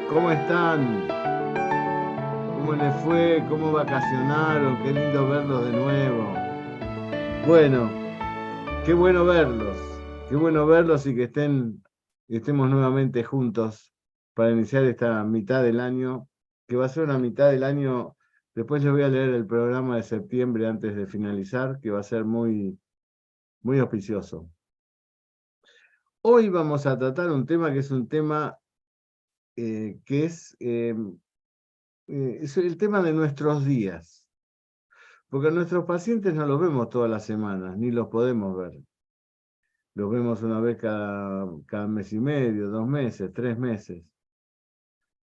¿Cómo están? ¿Cómo les fue? ¿Cómo vacacionaron? Qué lindo verlos de nuevo. Bueno, qué bueno verlos. Qué bueno verlos y que estemos nuevamente juntos para iniciar esta mitad del año, que va a ser una mitad del año. Después les voy a leer el programa de septiembre antes de finalizar, que va a ser muy auspicioso. Hoy vamos a tratar un tema que es un tema que es el tema de nuestros días. Porque a nuestros pacientes no los vemos todas las semanas, ni los podemos ver. Los vemos una vez cada mes y medio, 2 meses, 3 meses.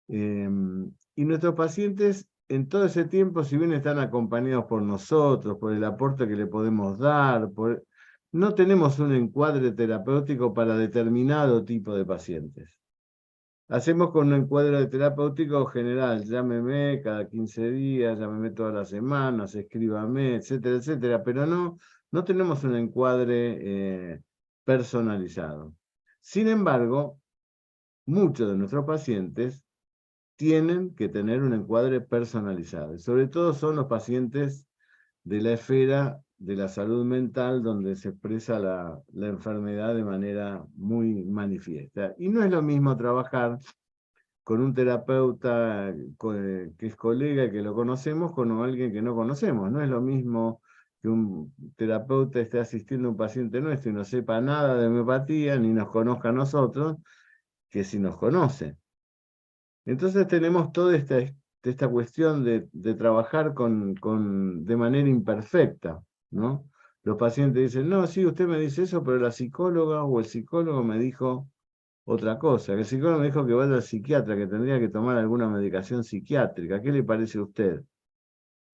Y nuestros pacientes en todo ese tiempo, si bien están acompañados por nosotros, por el aporte que le podemos dar, no tenemos un encuadre terapéutico para determinado tipo de pacientes. Hacemos con un encuadre terapéutico general, llámeme cada 15 días, llámeme todas las semanas, escríbame, etcétera, etcétera, pero no tenemos un encuadre personalizado. Sin embargo, muchos de nuestros pacientes tienen que tener un encuadre personalizado. Y sobre todo son los pacientes de la esfera de la salud mental donde se expresa la enfermedad de manera muy manifiesta. Y no es lo mismo trabajar con un terapeuta que es colega y que lo conocemos con alguien que no conocemos. No es lo mismo que un terapeuta esté asistiendo a un paciente nuestro y no sepa nada de homeopatía, ni nos conozca a nosotros, que si nos conoce. Entonces tenemos toda esta cuestión de trabajar de manera imperfecta, ¿no? Los pacientes dicen, no, sí, usted me dice eso, pero la psicóloga o el psicólogo me dijo otra cosa, que el psicólogo me dijo que vaya al psiquiatra, que tendría que tomar alguna medicación psiquiátrica. ¿Qué le parece a usted?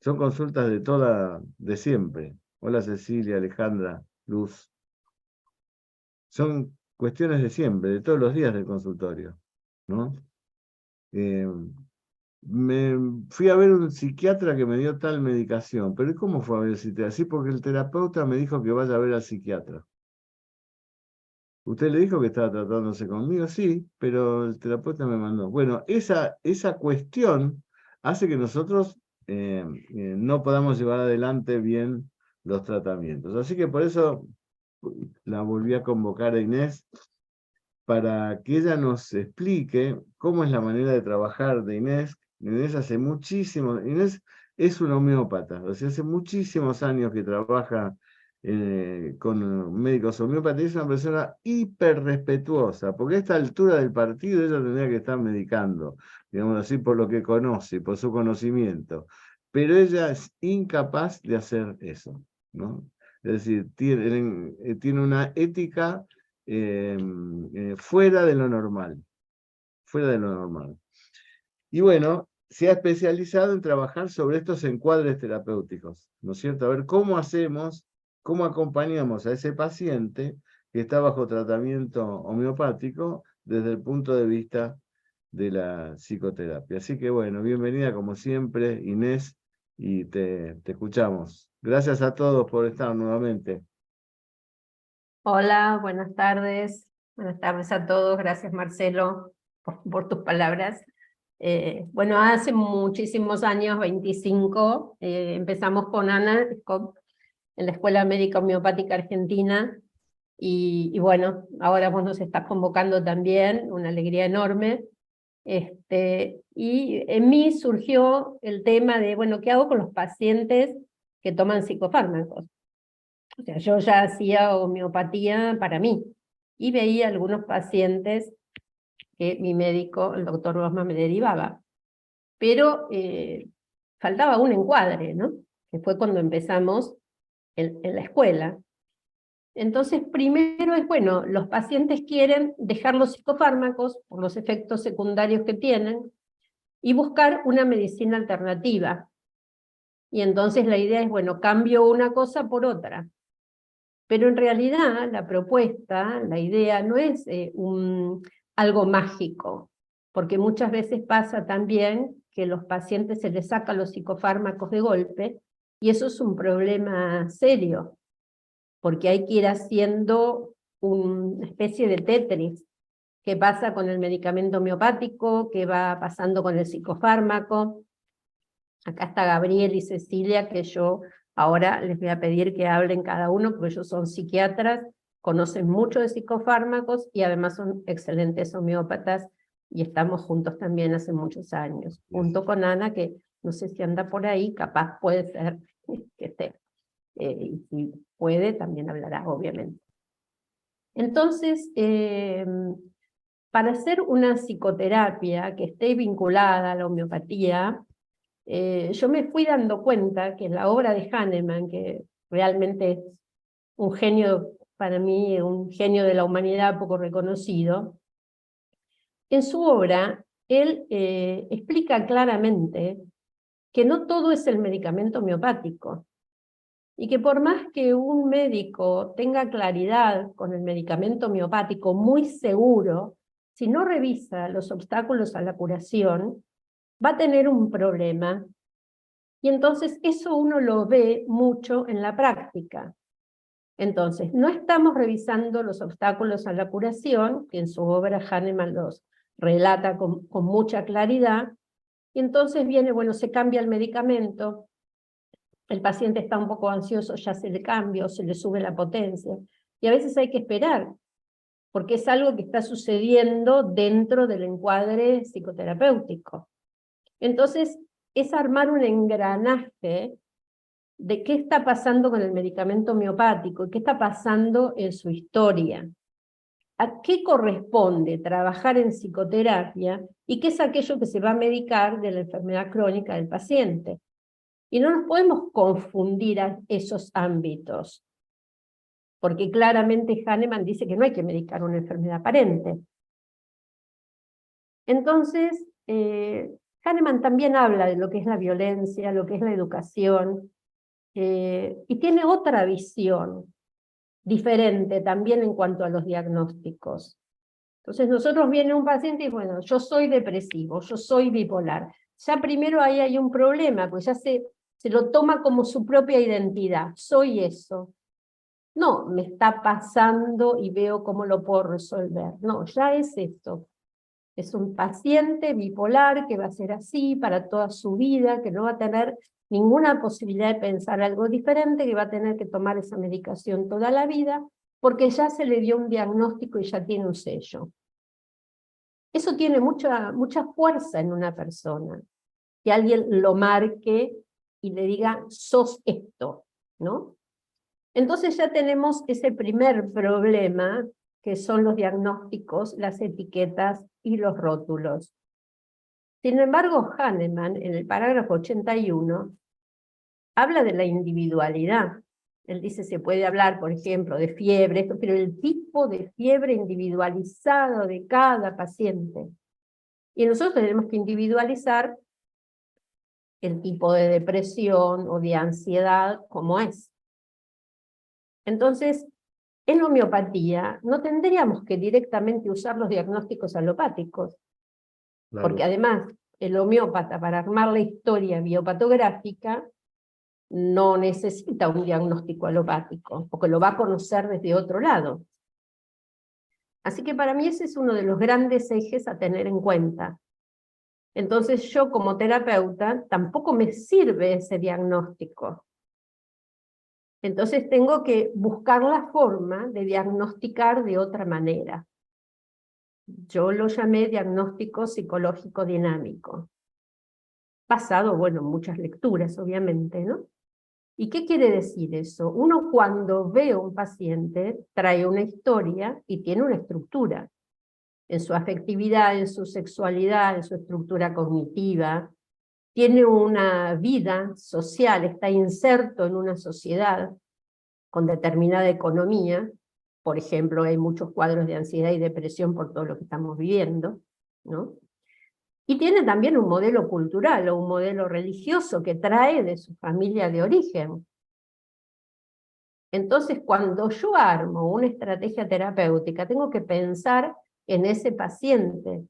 Son consultas de siempre. Hola Cecilia, Alejandra, Luz. Son cuestiones de siempre, de todos los días del consultorio, ¿no? Eh, me fui a ver un psiquiatra que me dio tal medicación, pero ¿y cómo fue a ver el psiquiatra? Sí, porque el terapeuta me dijo que vaya a ver al psiquiatra. ¿Usted le dijo que estaba tratándose conmigo? Sí, pero el terapeuta me mandó. Bueno, esa cuestión hace que nosotros no podamos llevar adelante bien los tratamientos. Así que por eso la volví a convocar a Inés para que ella nos explique cómo es la manera de trabajar de Inés. Inés hace muchísimo, Inés es una homeópata, o sea, hace muchísimos años que trabaja con médicos homeópatas, y es una persona hiper respetuosa, porque a esta altura del partido ella tendría que estar medicando, digamos así, por lo que conoce, por su conocimiento, pero ella es incapaz de hacer eso, ¿no? Es decir, tiene una ética fuera de lo normal, fuera de lo normal. Y bueno, se ha especializado en trabajar sobre estos encuadres terapéuticos, ¿no es cierto? A ver cómo hacemos, cómo acompañamos a ese paciente que está bajo tratamiento homeopático desde el punto de vista de la psicoterapia. Así que bueno, bienvenida como siempre, Inés, y te escuchamos. Gracias a todos por estar nuevamente. Hola, buenas tardes. Buenas tardes a todos. Gracias, Marcelo, por tus palabras. Bueno, hace muchísimos años, 25, empezamos con Ana Scott en la Escuela Médica Homeopática Argentina. Y bueno, ahora vos nos estás convocando también, una alegría enorme. Y en mí surgió el tema de, bueno, ¿qué hago con los pacientes que toman psicofármacos? O sea, yo ya hacía homeopatía para mí y veía algunos pacientes que mi médico, el doctor Rosma, me derivaba. Pero faltaba un encuadre, ¿no? Que fue cuando empezamos en la escuela. Entonces, primero es, bueno, los pacientes quieren dejar los psicofármacos por los efectos secundarios que tienen y buscar una medicina alternativa. Y entonces la idea es, bueno, cambio una cosa por otra. Pero en realidad la propuesta, la idea no es algo mágico, porque muchas veces pasa también que los pacientes se les sacan los psicofármacos de golpe, y eso es un problema serio, porque hay que ir haciendo una especie de Tetris, qué pasa con el medicamento homeopático, qué va pasando con el psicofármaco. Acá está Gabriel y Cecilia, que yo ahora les voy a pedir que hablen cada uno, porque ellos son psiquiatras, conocen mucho de psicofármacos y además son excelentes homeópatas y estamos juntos también hace muchos años, junto con Ana, que no sé si anda por ahí, capaz puede ser que esté. Y si puede, también hablará, obviamente. Entonces, para hacer una psicoterapia que esté vinculada a la homeopatía, yo me fui dando cuenta que en la obra de Hahnemann, que realmente es un genio, para mí, un genio de la humanidad poco reconocido, en su obra él explica claramente que no todo es el medicamento homeopático, y que por más que un médico tenga claridad con el medicamento homeopático muy seguro, si no revisa los obstáculos a la curación, va a tener un problema. Y entonces eso uno lo ve mucho en la práctica. Entonces, no estamos revisando los obstáculos a la curación, que en su obra Hahnemann los relata con mucha claridad, y entonces viene, bueno, se cambia el medicamento, el paciente está un poco ansioso, ya se le cambia o se le sube la potencia, y a veces hay que esperar, porque es algo que está sucediendo dentro del encuadre psicoterapéutico. Entonces, es armar un engranaje de qué está pasando con el medicamento homeopático, qué está pasando en su historia, a qué corresponde trabajar en psicoterapia y qué es aquello que se va a medicar de la enfermedad crónica del paciente. Y no nos podemos confundir a esos ámbitos, porque claramente Hahnemann dice que no hay que medicar una enfermedad aparente. Entonces, Hahnemann también habla de lo que es la violencia, lo que es la educación, y tiene otra visión diferente también en cuanto a los diagnósticos. Entonces nosotros viene un paciente y bueno, yo soy depresivo, yo soy bipolar. Ya primero ahí hay un problema, pues ya se lo toma como su propia identidad, soy eso. No, me está pasando y veo cómo lo puedo resolver. No, ya es esto. Es un paciente bipolar que va a ser así para toda su vida, que no va a tener ninguna posibilidad de pensar algo diferente, que va a tener que tomar esa medicación toda la vida, porque ya se le dio un diagnóstico y ya tiene un sello. Eso tiene mucha fuerza en una persona, que alguien lo marque y le diga, sos esto, ¿no? Entonces ya tenemos ese primer problema, que son los diagnósticos, las etiquetas y los rótulos. Sin embargo, Hahnemann, en el parágrafo 81, habla de la individualidad. Él dice, se puede hablar, por ejemplo, de fiebre, pero el tipo de fiebre individualizado de cada paciente. Y nosotros tenemos que individualizar el tipo de depresión o de ansiedad como es. Entonces, en homeopatía no tendríamos que directamente usar los diagnósticos alopáticos, Claro. porque además el homeópata, para armar la historia biopatográfica, no necesita un diagnóstico alopático, porque lo va a conocer desde otro lado. Así que para mí ese es uno de los grandes ejes a tener en cuenta. Entonces yo como terapeuta tampoco me sirve ese diagnóstico. Entonces tengo que buscar la forma de diagnosticar de otra manera. Yo lo llamé diagnóstico psicológico dinámico. Basado, bueno, en muchas lecturas, obviamente, ¿no? ¿Y qué quiere decir eso? Uno cuando ve a un paciente trae una historia y tiene una estructura. En su afectividad, en su sexualidad, en su estructura cognitiva. Tiene una vida social, está inserto en una sociedad con determinada economía. Por ejemplo, hay muchos cuadros de ansiedad y depresión por todo lo que estamos viviendo, ¿no? Y tiene también un modelo cultural o un modelo religioso que trae de su familia de origen. Entonces, cuando yo armo una estrategia terapéutica, tengo que pensar en ese paciente.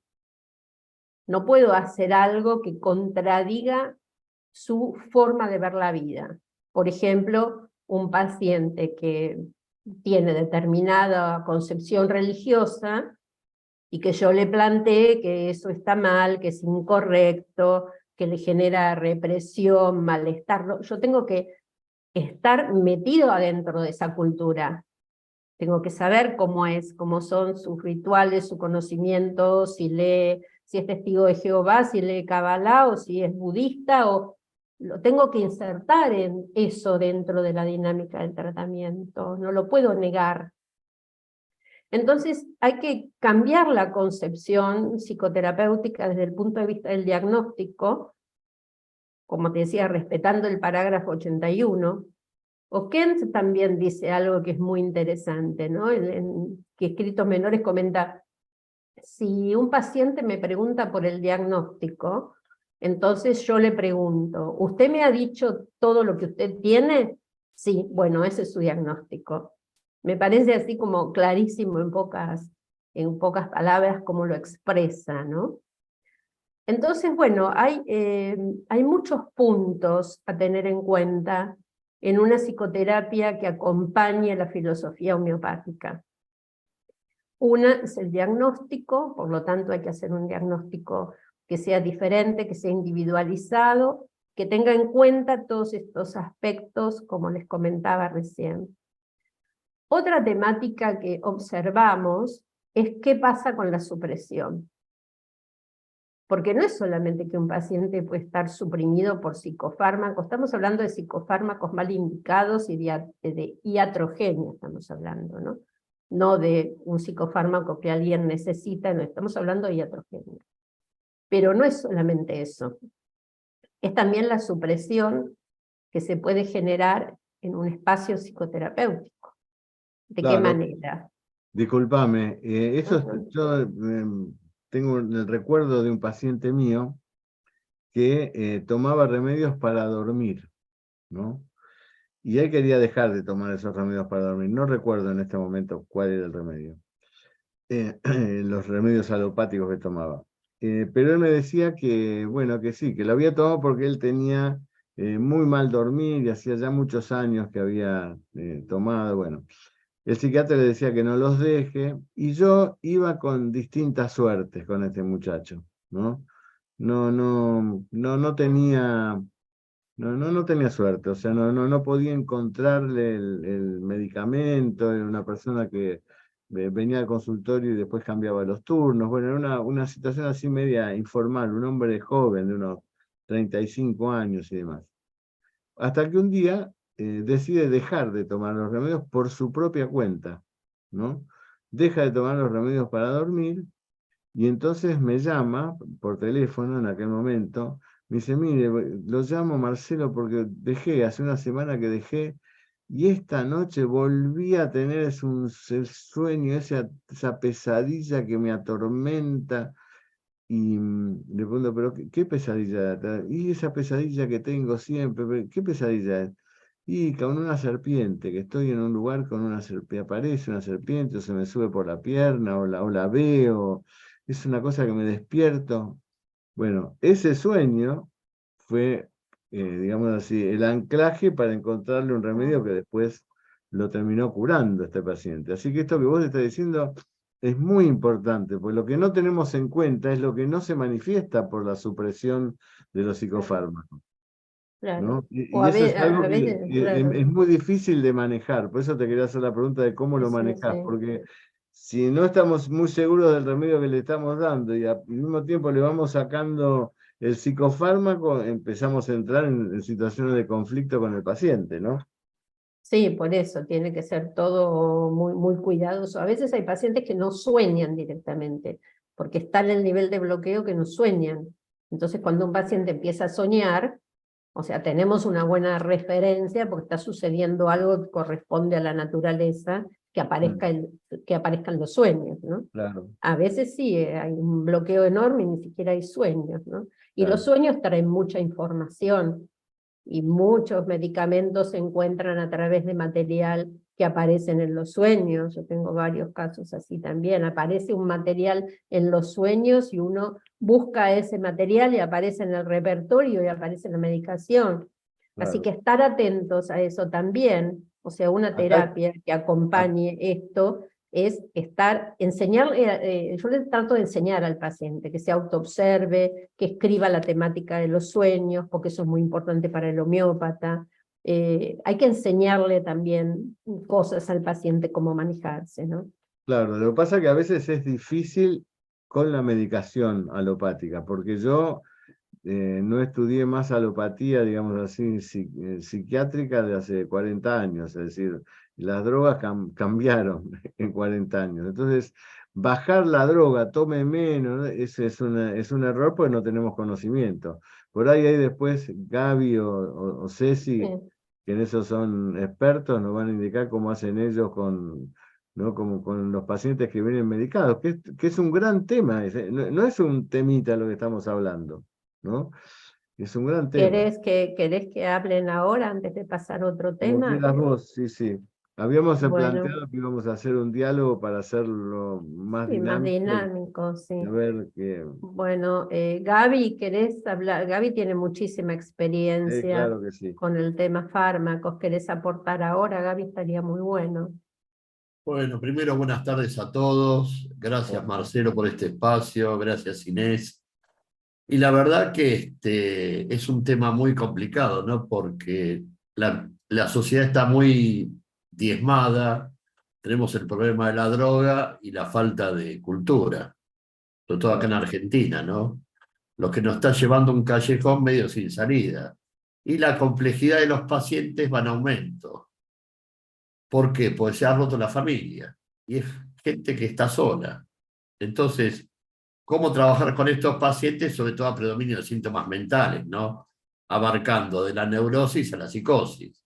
No puedo hacer algo que contradiga su forma de ver la vida. Por ejemplo, un paciente que tiene determinada concepción religiosa y que yo le planteé que eso está mal, que es incorrecto, que le genera represión, malestar. Yo tengo que estar metido adentro de esa cultura. Tengo que saber cómo es, cómo son sus rituales, su conocimiento, si lee, si es testigo de Jehová, si lee Kabbalah, o si es budista, o lo tengo que insertar en eso dentro de la dinámica del tratamiento, no lo puedo negar. Entonces hay que cambiar la concepción psicoterapéutica desde el punto de vista del diagnóstico, como te decía, respetando el parágrafo 81, o Kent también dice algo que es muy interesante, ¿no? Que Escritos Menores comenta, si un paciente me pregunta por el diagnóstico, entonces yo le pregunto, ¿usted me ha dicho todo lo que usted tiene? Sí, bueno, ese es su diagnóstico. Me parece así como clarísimo en pocas palabras cómo lo expresa, ¿no? Entonces, bueno, hay muchos puntos a tener en cuenta en una psicoterapia que acompañe la filosofía homeopática. Una es el diagnóstico, por lo tanto hay que hacer un diagnóstico que sea diferente, que sea individualizado, que tenga en cuenta todos estos aspectos, como les comentaba recién. Otra temática que observamos es qué pasa con la supresión. Porque no es solamente que un paciente puede estar suprimido por psicofármacos, estamos hablando de psicofármacos mal indicados y de iatrogenia, estamos hablando, ¿no? No de un psicofármaco que alguien necesita, no, estamos hablando de iatrogenia. Pero no es solamente eso, es también la supresión que se puede generar en un espacio psicoterapéutico. ¿De qué Claro, manera? discúlpame, yo tengo el recuerdo de un paciente mío que tomaba remedios para dormir, ¿no? Y él quería dejar de tomar esos remedios para dormir. No recuerdo en este momento cuál era el remedio. Los remedios alopáticos que tomaba. Pero él me decía que, bueno, que sí, que lo había tomado porque él tenía muy mal dormir y hacía ya muchos años que había tomado, bueno. El psiquiatra le decía que no los deje y yo iba con distintas suertes con este muchacho, ¿no? No tenía, no tenía suerte, o sea, no podía encontrarle el medicamento, era una persona que venía al consultorio y después cambiaba los turnos, bueno, era una situación así media informal, un hombre joven de unos 35 años y demás. Hasta que un día decide dejar de tomar los remedios por su propia cuenta, ¿no? Deja de tomar los remedios para dormir y entonces me llama por teléfono en aquel momento, me dice, mire, lo llamo Marcelo porque dejé, hace una semana que dejé, y esta noche volví a tener el sueño, esa pesadilla que me atormenta, y le pregunto, pero ¿qué pesadilla? Y esa pesadilla que tengo siempre, ¿qué pesadilla es? Y con una serpiente, que estoy en un lugar con una serpiente, aparece una serpiente, o se me sube por la pierna, o la veo, es una cosa que me despierto. Bueno, ese sueño fue, digamos así, el anclaje para encontrarle un remedio que después lo terminó curando este paciente. Así que esto que vos estás diciendo es muy importante, porque lo que no tenemos en cuenta es lo que no se manifiesta por la supresión de los psicofármacos, Claro. ¿no? O Y eso es algo a que veces, claro. es muy difícil de manejar. Por eso te quería hacer la pregunta de cómo Sí, lo sí, manejas, sí. porque si no estamos muy seguros del remedio que le estamos dando y al mismo tiempo le vamos sacando el psicofármaco, empezamos a entrar en situaciones de conflicto con el paciente, ¿no? Sí, por eso tiene que ser todo muy cuidadoso. A veces hay pacientes que no sueñan directamente, porque están en el nivel de bloqueo que no sueñan. Entonces, cuando un paciente empieza a soñar, o sea, tenemos una buena referencia porque está sucediendo algo que corresponde a la naturaleza, Mm, que aparezcan los sueños, ¿no? claro, A veces sí, hay un bloqueo enorme y ni siquiera hay sueños, ¿no? Y los claro, sueños traen mucha información y muchos medicamentos se encuentran a través de material que aparecen en los sueños. Yo tengo varios casos así también. Aparece un material en los sueños y uno busca ese material y aparece en el repertorio y aparece en la medicación. Así claro. que estar atentos a eso también, o sea, una Acá, terapia que acompañe esto, es yo le trato de enseñar al paciente que se autoobserve, que escriba la temática de los sueños, porque eso es muy importante para el homeópata. Hay que enseñarle también cosas al paciente, cómo manejarse, ¿no? Claro, lo que pasa es que a veces es difícil con la medicación alopática, porque yo no estudié más alopatía, digamos así, psiquiátrica de hace 40 años, es decir, las drogas cambiaron en 40 años. Entonces, bajar la droga, tome menos, ¿no? Ese es un error porque no tenemos conocimiento. Por ahí hay después Gaby o Ceci, Sí. que en eso son expertos, nos van a indicar cómo hacen ellos con, ¿no? Como con los pacientes que vienen medicados, que es un gran tema, no, no es un temita lo que estamos hablando, ¿no? Es un gran tema. ¿Querés que hablen ahora antes de pasar a otro Como tema? quieras vos, sí, sí. Habíamos Bueno, planteado que íbamos a hacer un diálogo para hacerlo más sí, más dinámico dinámico, y sí. a ver qué. Bueno, Gaby, ¿querés hablar? Gaby tiene muchísima experiencia Claro que sí. con el tema fármacos. ¿Querés aportar ahora, Gaby? Estaría muy bueno. Bueno, primero buenas tardes a todos. Gracias Hola. Marcelo por este espacio, gracias Inés. Y la verdad que es un tema muy complicado, ¿no? Porque la sociedad está muy diezmada, tenemos el problema de la droga y la falta de cultura, sobre todo acá en Argentina, ¿no? Lo que nos está llevando a un callejón medio sin salida. Y la complejidad de los pacientes va en aumento. ¿Por qué? Porque se ha roto la familia y es gente que está sola. Entonces, ¿cómo trabajar con estos pacientes, sobre todo a predominio de síntomas mentales, ¿no? Abarcando de la neurosis a la psicosis?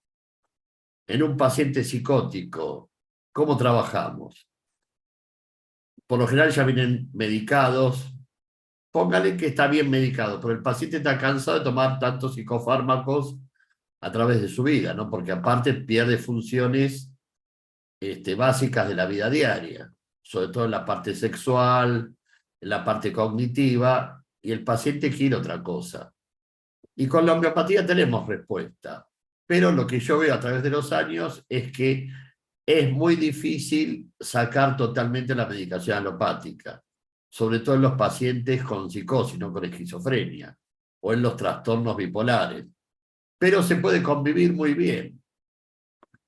En un paciente psicótico, ¿cómo trabajamos? Por lo general ya vienen medicados. Póngale que está bien medicado, pero el paciente está cansado de tomar tantos psicofármacos a través de su vida, ¿no? Porque aparte pierde funciones básicas de la vida diaria, sobre todo en la parte sexual, en la parte cognitiva, y el paciente quiere otra cosa. Y con la homeopatía tenemos respuesta, pero lo que yo veo a través de los años es que es muy difícil sacar totalmente la medicación alopática, sobre todo en los pacientes con psicosis, no con esquizofrenia, o en los trastornos bipolares. Pero se puede convivir muy bien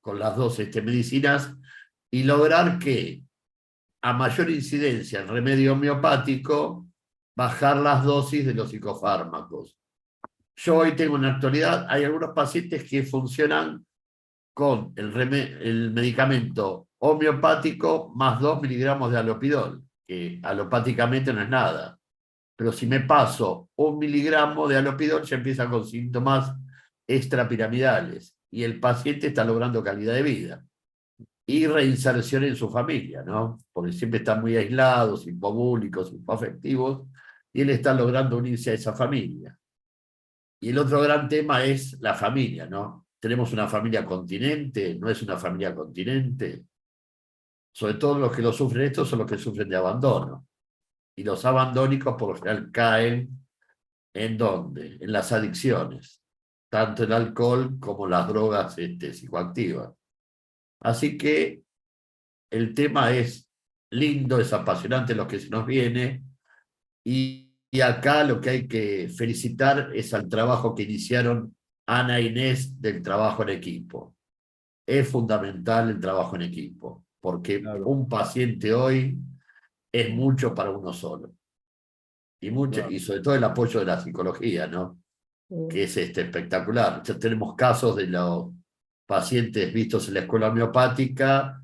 con las dos medicinas y lograr que a mayor incidencia el remedio homeopático, bajar las dosis de los psicofármacos. Yo hoy tengo en la actualidad, hay algunos pacientes que funcionan con el medicamento homeopático más 2 miligramos de alopidol, que alopáticamente no es nada. Pero si me paso 1 miligramo de alopidol, ya empieza con síntomas extrapiramidales y el paciente está logrando calidad de vida y reinserción en su familia, ¿no? Porque siempre están muy aislados, hipopúblicos, hipoafectivos, y él está logrando unirse a esa familia. Y el otro gran tema es la familia, ¿no? Tenemos una familia continente, no es una familia continente. Sobre todo los que lo sufren esto son los que sufren de abandono. Y los abandónicos por lo general caen ¿en dónde? En las adicciones, tanto el alcohol como las drogas psicoactivas. Así que el tema es lindo, es apasionante lo que se nos viene, y acá lo que hay que felicitar es al trabajo que iniciaron Ana e Inés del trabajo en equipo. Es fundamental el trabajo en equipo, porque Claro, un paciente hoy es mucho para uno solo. claro. Y sobre todo el apoyo de la psicología, ¿no? Que es espectacular. Ya tenemos casos de los pacientes vistos en la escuela homeopática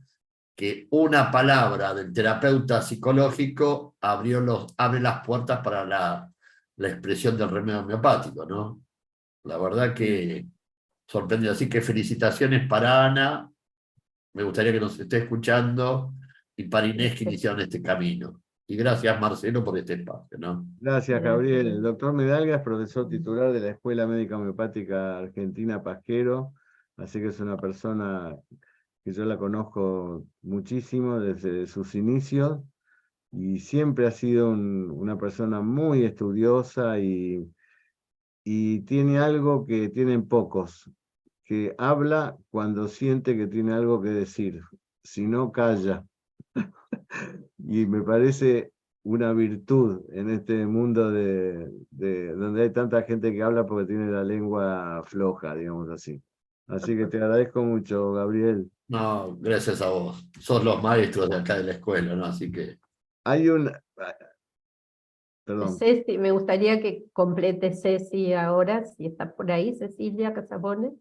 que una palabra del terapeuta psicológico abre las puertas para la expresión del remedio homeopático, ¿no? La verdad que sorprendido. Así que felicitaciones para Ana, me gustaría que nos esté escuchando, y para Inés que iniciaron este camino. Y gracias Marcelo por este espacio, ¿no? Gracias, Gabriel. El Gracias. doctor Medalga es profesor titular de la Escuela Médica Homeopática Argentina Pasquero, así que es una persona que yo la conozco muchísimo desde sus inicios y siempre ha sido una persona muy estudiosa y tiene algo que tienen pocos, que habla cuando siente que tiene algo que decir, si no calla. y me parece una virtud en este mundo donde hay tanta gente que habla porque tiene la lengua floja, digamos así. Así que te agradezco mucho, Gabriel. No, gracias a vos. Sos los maestros de acá de la escuela, ¿no? Así que Hay un... Perdón, Ceci, me gustaría que complete Ceci ahora, si está por ahí, Cecilia Casabone.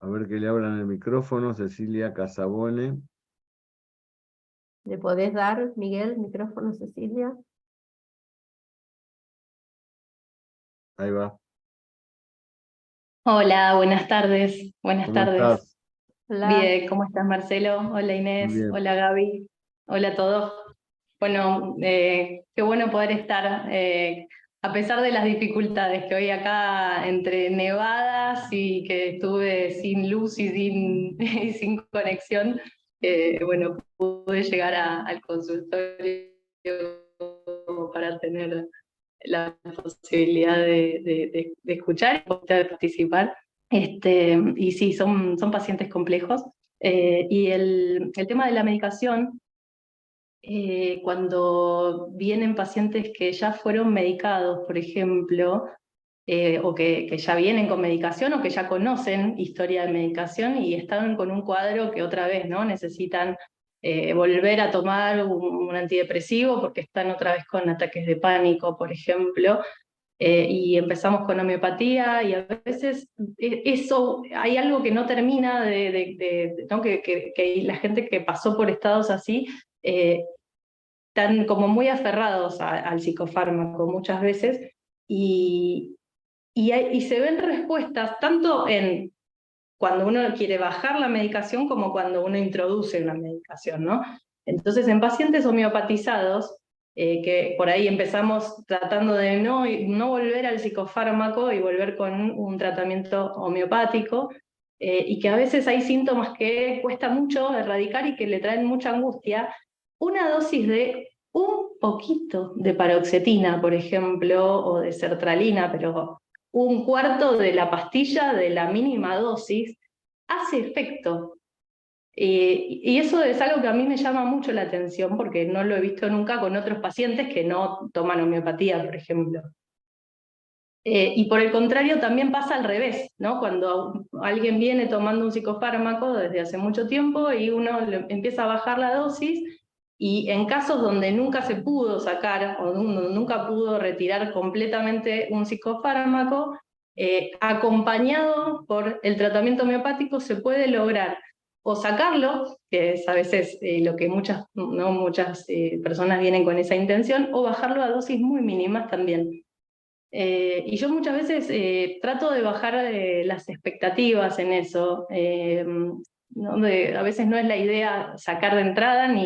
a ver que le abran el micrófono, Cecilia Casabone. ¿Le podés dar, Miguel, micrófono, Cecilia? Ahí va. Hola, buenas tardes. Buenas ¿Cómo tardes. estás? Hola. Bien, ¿cómo estás, Marcelo? Hola, Muy Inés. bien. Hola, Gaby. Hola a todos. Bueno, qué bueno poder estar, a pesar de las dificultades que hoy acá entre nevadas y que estuve sin luz y y sin conexión, bueno, pude llegar al consultorio para tener la posibilidad de escuchar y de participar. Y sí, son pacientes complejos. Y el tema de la medicación, cuando vienen pacientes que ya fueron medicados, por ejemplo, o que ya vienen con medicación o que ya conocen historia de medicación y están con un cuadro que otra vez, ¿no? Necesitan volver a tomar un antidepresivo porque están otra vez con ataques de pánico, por ejemplo. Y empezamos con homeopatía y a veces eso, hay algo que no termina ¿no? Que la gente que pasó por estados así están como muy aferrados al psicofármaco muchas veces y se ven respuestas tanto en cuando uno quiere bajar la medicación como cuando uno introduce una medicación, ¿no? Entonces, en pacientes homeopatizados, que por ahí empezamos tratando de no volver al psicofármaco y volver con un tratamiento homeopático, y que a veces hay síntomas que cuesta mucho erradicar y que le traen mucha angustia, una dosis de un poquito de paroxetina, por ejemplo, o de sertralina, pero un cuarto de la pastilla de la mínima dosis hace efecto. Y eso es algo que a mí me llama mucho la atención porque no lo he visto nunca con otros pacientes que no toman homeopatía, por ejemplo. Y por el contrario también pasa al revés, ¿no? Cuando alguien viene tomando un psicofármaco desde hace mucho tiempo y uno empieza a bajar la dosis, y en casos donde nunca se pudo sacar o nunca pudo retirar completamente un psicofármaco, acompañado por el tratamiento homeopático se puede lograr o sacarlo, que es a veces lo que muchas personas vienen con esa intención, o bajarlo a dosis muy mínimas también. Y yo muchas veces trato de bajar las expectativas en eso. A veces no es la idea sacar de entrada, no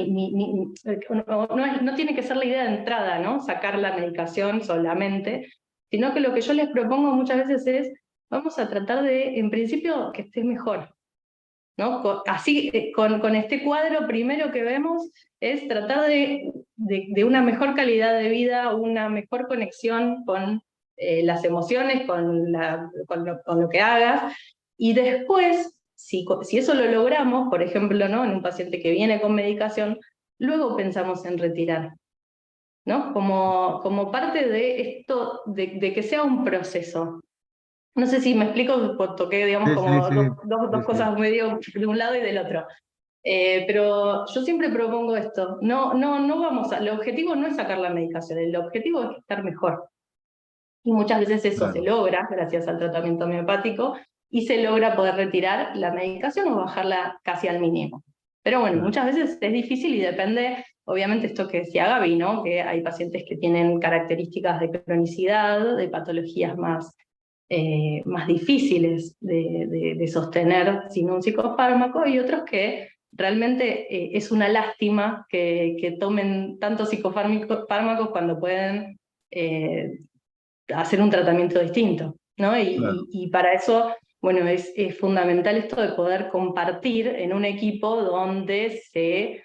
tiene que ser la idea de entrada, ¿no? Sacar la medicación solamente, sino que lo que yo les propongo muchas veces es, vamos a tratar de, en principio, que estés mejor, ¿no? Así, con este cuadro primero que vemos es tratar de una mejor calidad de vida, una mejor conexión con las emociones, con lo que hagas, y después, si eso lo logramos, por ejemplo, ¿no? En un paciente que viene con medicación, luego pensamos en retirar, ¿no? Como parte de esto, de que sea un proceso. No sé si me explico, toqué, digamos, Sí, sí, como sí, dos sí, sí. cosas medio de un lado y del otro. Pero yo siempre propongo esto, no el objetivo no es sacar la medicación, el objetivo es estar mejor. Y muchas veces eso se Claro, logra gracias al tratamiento homeopático y se logra poder retirar la medicación o bajarla casi al mínimo. Pero bueno, claro. muchas veces es difícil y depende, obviamente, esto que decía Gaby, ¿no? Que hay pacientes que tienen características de cronicidad, de patologías más difíciles de sostener sin un psicofármaco, y otros que realmente es una lástima que tomen tantos psicofármacos cuando pueden hacer un tratamiento distinto, ¿no? Claro. Y para eso, bueno, es fundamental esto de poder compartir en un equipo donde se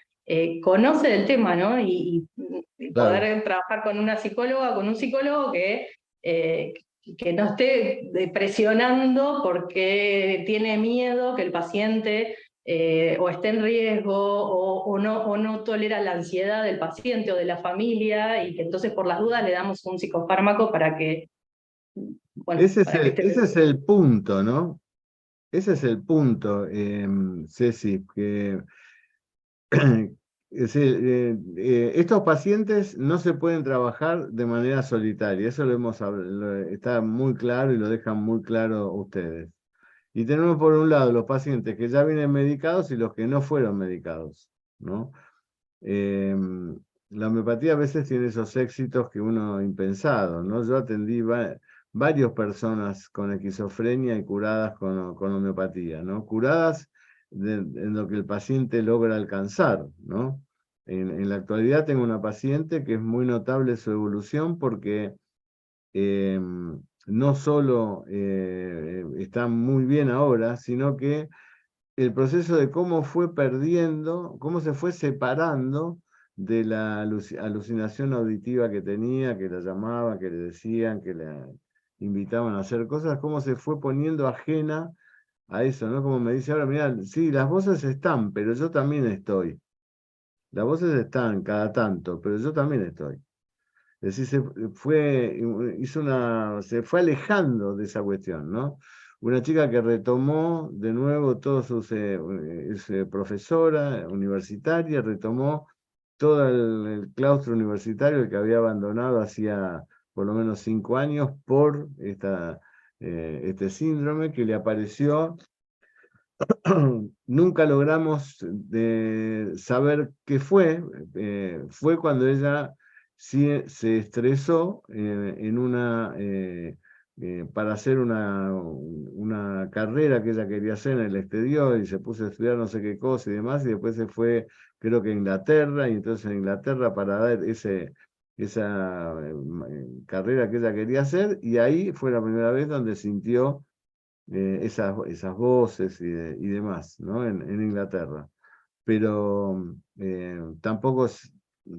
conoce del tema, ¿no? Y Claro. poder trabajar con una psicóloga, con un psicólogo que no esté presionando porque tiene miedo que el paciente o está en riesgo, o no tolera la ansiedad del paciente o de la familia, y que entonces por las dudas le damos un psicofármaco para que, bueno, Ese para que esté... es el punto, ¿no? Ese es el punto, Ceci, que es decir, estos pacientes no se pueden trabajar de manera solitaria, eso está muy claro y lo dejan muy claro ustedes. Y tenemos por un lado los pacientes que ya vienen medicados y los que no fueron medicados, ¿no? La homeopatía a veces tiene esos éxitos que uno impensado, ¿no? Yo atendí varias personas con esquizofrenia y curadas con homeopatía, ¿no? Curadas en lo que el paciente logra alcanzar, ¿no? En la actualidad tengo una paciente que es muy notable su evolución porque no solo está muy bien ahora, sino que el proceso de cómo fue perdiendo, cómo se fue separando de la alucinación auditiva que tenía, que la llamaban, que le decían, que le invitaban a hacer cosas, cómo se fue poniendo ajena a eso, ¿no? Como me dice ahora, mira, sí, las voces están, pero yo también estoy. Las voces están cada tanto, pero yo también estoy. Es decir, se fue alejando de esa cuestión, ¿no? Una chica que retomó de nuevo todos sus, es profesora universitaria, retomó todo el claustro universitario que había abandonado hacía por lo menos 5 años por este síndrome que le apareció. Nunca logramos saber qué fue. Fue cuando ella se estresó para hacer una carrera que ella quería hacer en el exterior y se puso a estudiar no sé qué cosa y demás, y después se fue, creo que a Inglaterra, y entonces en Inglaterra para dar esa carrera que ella quería hacer, y ahí fue la primera vez donde sintió esas voces y demás, ¿no? En Inglaterra. Pero tampoco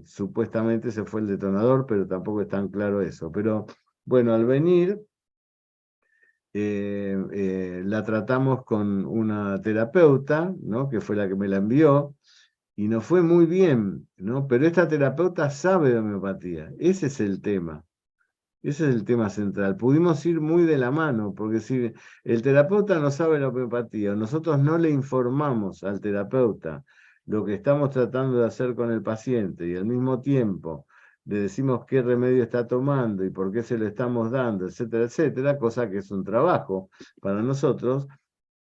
supuestamente se fue el detonador, pero tampoco es tan claro eso. Pero bueno, al venir, la tratamos con una terapeuta, ¿no? Que fue la que me la envió, y nos fue muy bien, ¿no? Pero esta terapeuta sabe de homeopatía, ese es el tema. Ese es el tema central. Pudimos ir muy de la mano, porque si el terapeuta no sabe la homeopatía, nosotros no le informamos al terapeuta lo que estamos tratando de hacer con el paciente y al mismo tiempo le decimos qué remedio está tomando y por qué se lo estamos dando, etcétera, etcétera, cosa que es un trabajo para nosotros,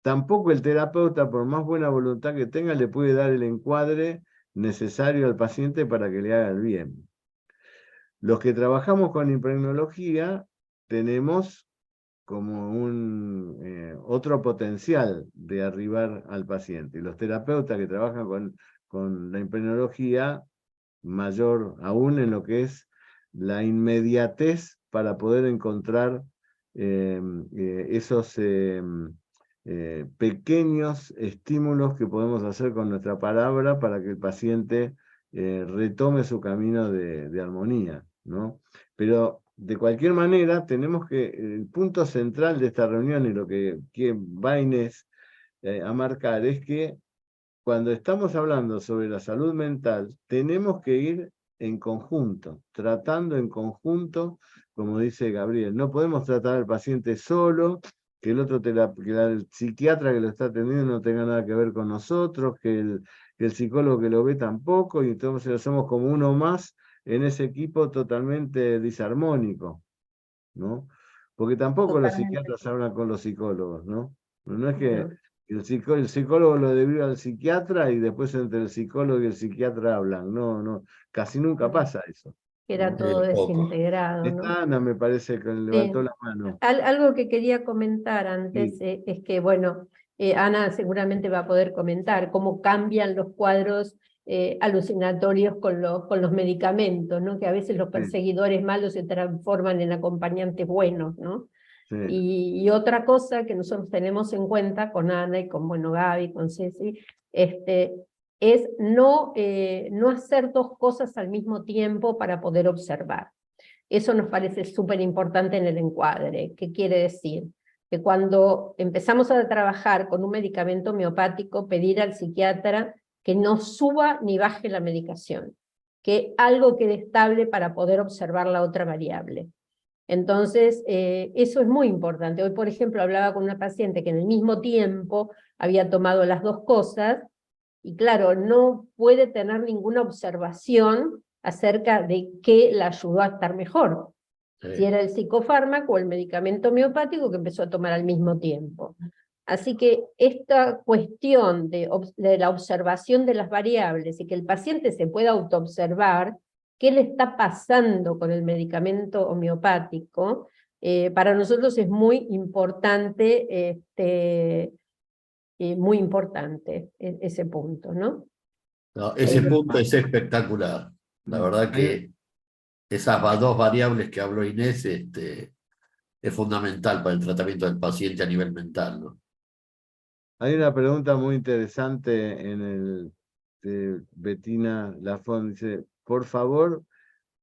tampoco el terapeuta, por más buena voluntad que tenga, le puede dar el encuadre necesario al paciente para que le haga el bien. Los que trabajamos con impregnología tenemos como otro potencial de arribar al paciente. Y los terapeutas que trabajan con la impregnología, mayor aún en lo que es la inmediatez para poder encontrar esos pequeños estímulos que podemos hacer con nuestra palabra para que el paciente retome su camino de armonía, ¿no? Pero de cualquier manera, tenemos el punto central de esta reunión y lo que va Inés a marcar es que cuando estamos hablando sobre la salud mental, tenemos que ir en conjunto, tratando en conjunto, como dice Gabriel. No podemos tratar al paciente solo, que el psiquiatra que lo está atendiendo no tenga nada que ver con nosotros, que el psicólogo que lo ve tampoco, y entonces somos como uno más en ese equipo totalmente disarmónico, ¿no? Porque tampoco los Totalmente. psiquiatras hablan con los psicólogos, ¿no? No es que No. el psicólogo lo deriva al psiquiatra y después entre el psicólogo y el psiquiatra hablan. No, casi nunca pasa eso, Era ¿no? todo Poco. desintegrado, ¿no? Esta Ana me parece que levantó Sí. la mano. Algo que quería comentar antes Sí, es que, bueno, Ana seguramente va a poder comentar cómo cambian los cuadros alucinatorios con los medicamentos, ¿no? Que a veces los sí, perseguidores malos se transforman en acompañantes buenos, ¿no? sí, Y otra cosa que nosotros tenemos en cuenta con Ana y con, bueno, Gaby, con Ceci, es no hacer dos cosas al mismo tiempo para poder observar. Eso nos parece súper importante en el encuadre. ¿Qué quiere decir? que cuando empezamos a trabajar con un medicamento homeopático, pedir al psiquiatra que no suba ni baje la medicación, que algo quede estable para poder observar la otra variable. Entonces, eso es muy importante. Hoy, por ejemplo, hablaba con una paciente que en el mismo tiempo había tomado las dos cosas, y claro, no puede tener ninguna observación acerca de qué la ayudó a estar mejor. Si era el psicofármaco o el medicamento homeopático que empezó a tomar al mismo tiempo. Así que esta cuestión de la observación de las variables y que el paciente se pueda autoobservar qué le está pasando con el medicamento homeopático, para nosotros es muy importante, ese punto, ¿no? No, ese punto es espectacular. La verdad que esas dos variables que habló Inés es fundamental para el tratamiento del paciente a nivel mental, ¿no? Hay una pregunta muy interesante de Bettina Lafont. Dice, por favor,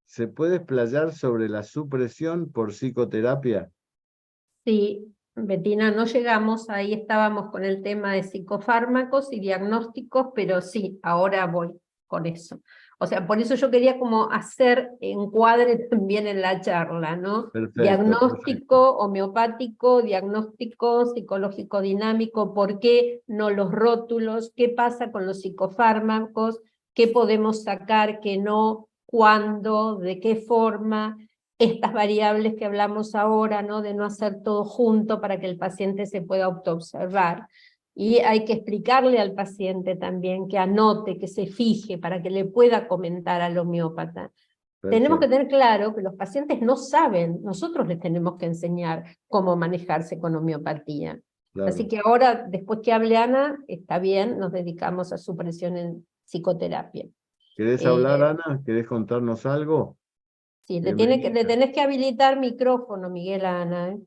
¿se puede explayar sobre la supresión por psicoterapia? Sí, Bettina, no llegamos, ahí estábamos con el tema de psicofármacos y diagnósticos, pero sí, ahora voy con eso. O sea, por eso yo quería como hacer encuadre también en la charla, ¿no? Perfecto, Diagnóstico homeopático, diagnóstico psicológico dinámico, ¿por qué no los rótulos? ¿Qué pasa con los psicofármacos? ¿Qué podemos sacar, qué no? ¿Cuándo? ¿De qué forma? Estas variables que hablamos ahora, ¿no? De no hacer todo junto para que el paciente se pueda autoobservar. Y hay que explicarle al paciente también que anote, que se fije, para que le pueda comentar al homeópata. Tenemos que tener claro que los pacientes no saben, nosotros les tenemos que enseñar cómo manejarse con homeopatía. claro. Así que ahora, después que hable Ana, está bien, nos dedicamos a supresión en psicoterapia. ¿Querés hablar, Ana? ¿Querés contarnos algo? Sí, le tenés que habilitar micrófono, Miguel, a Ana.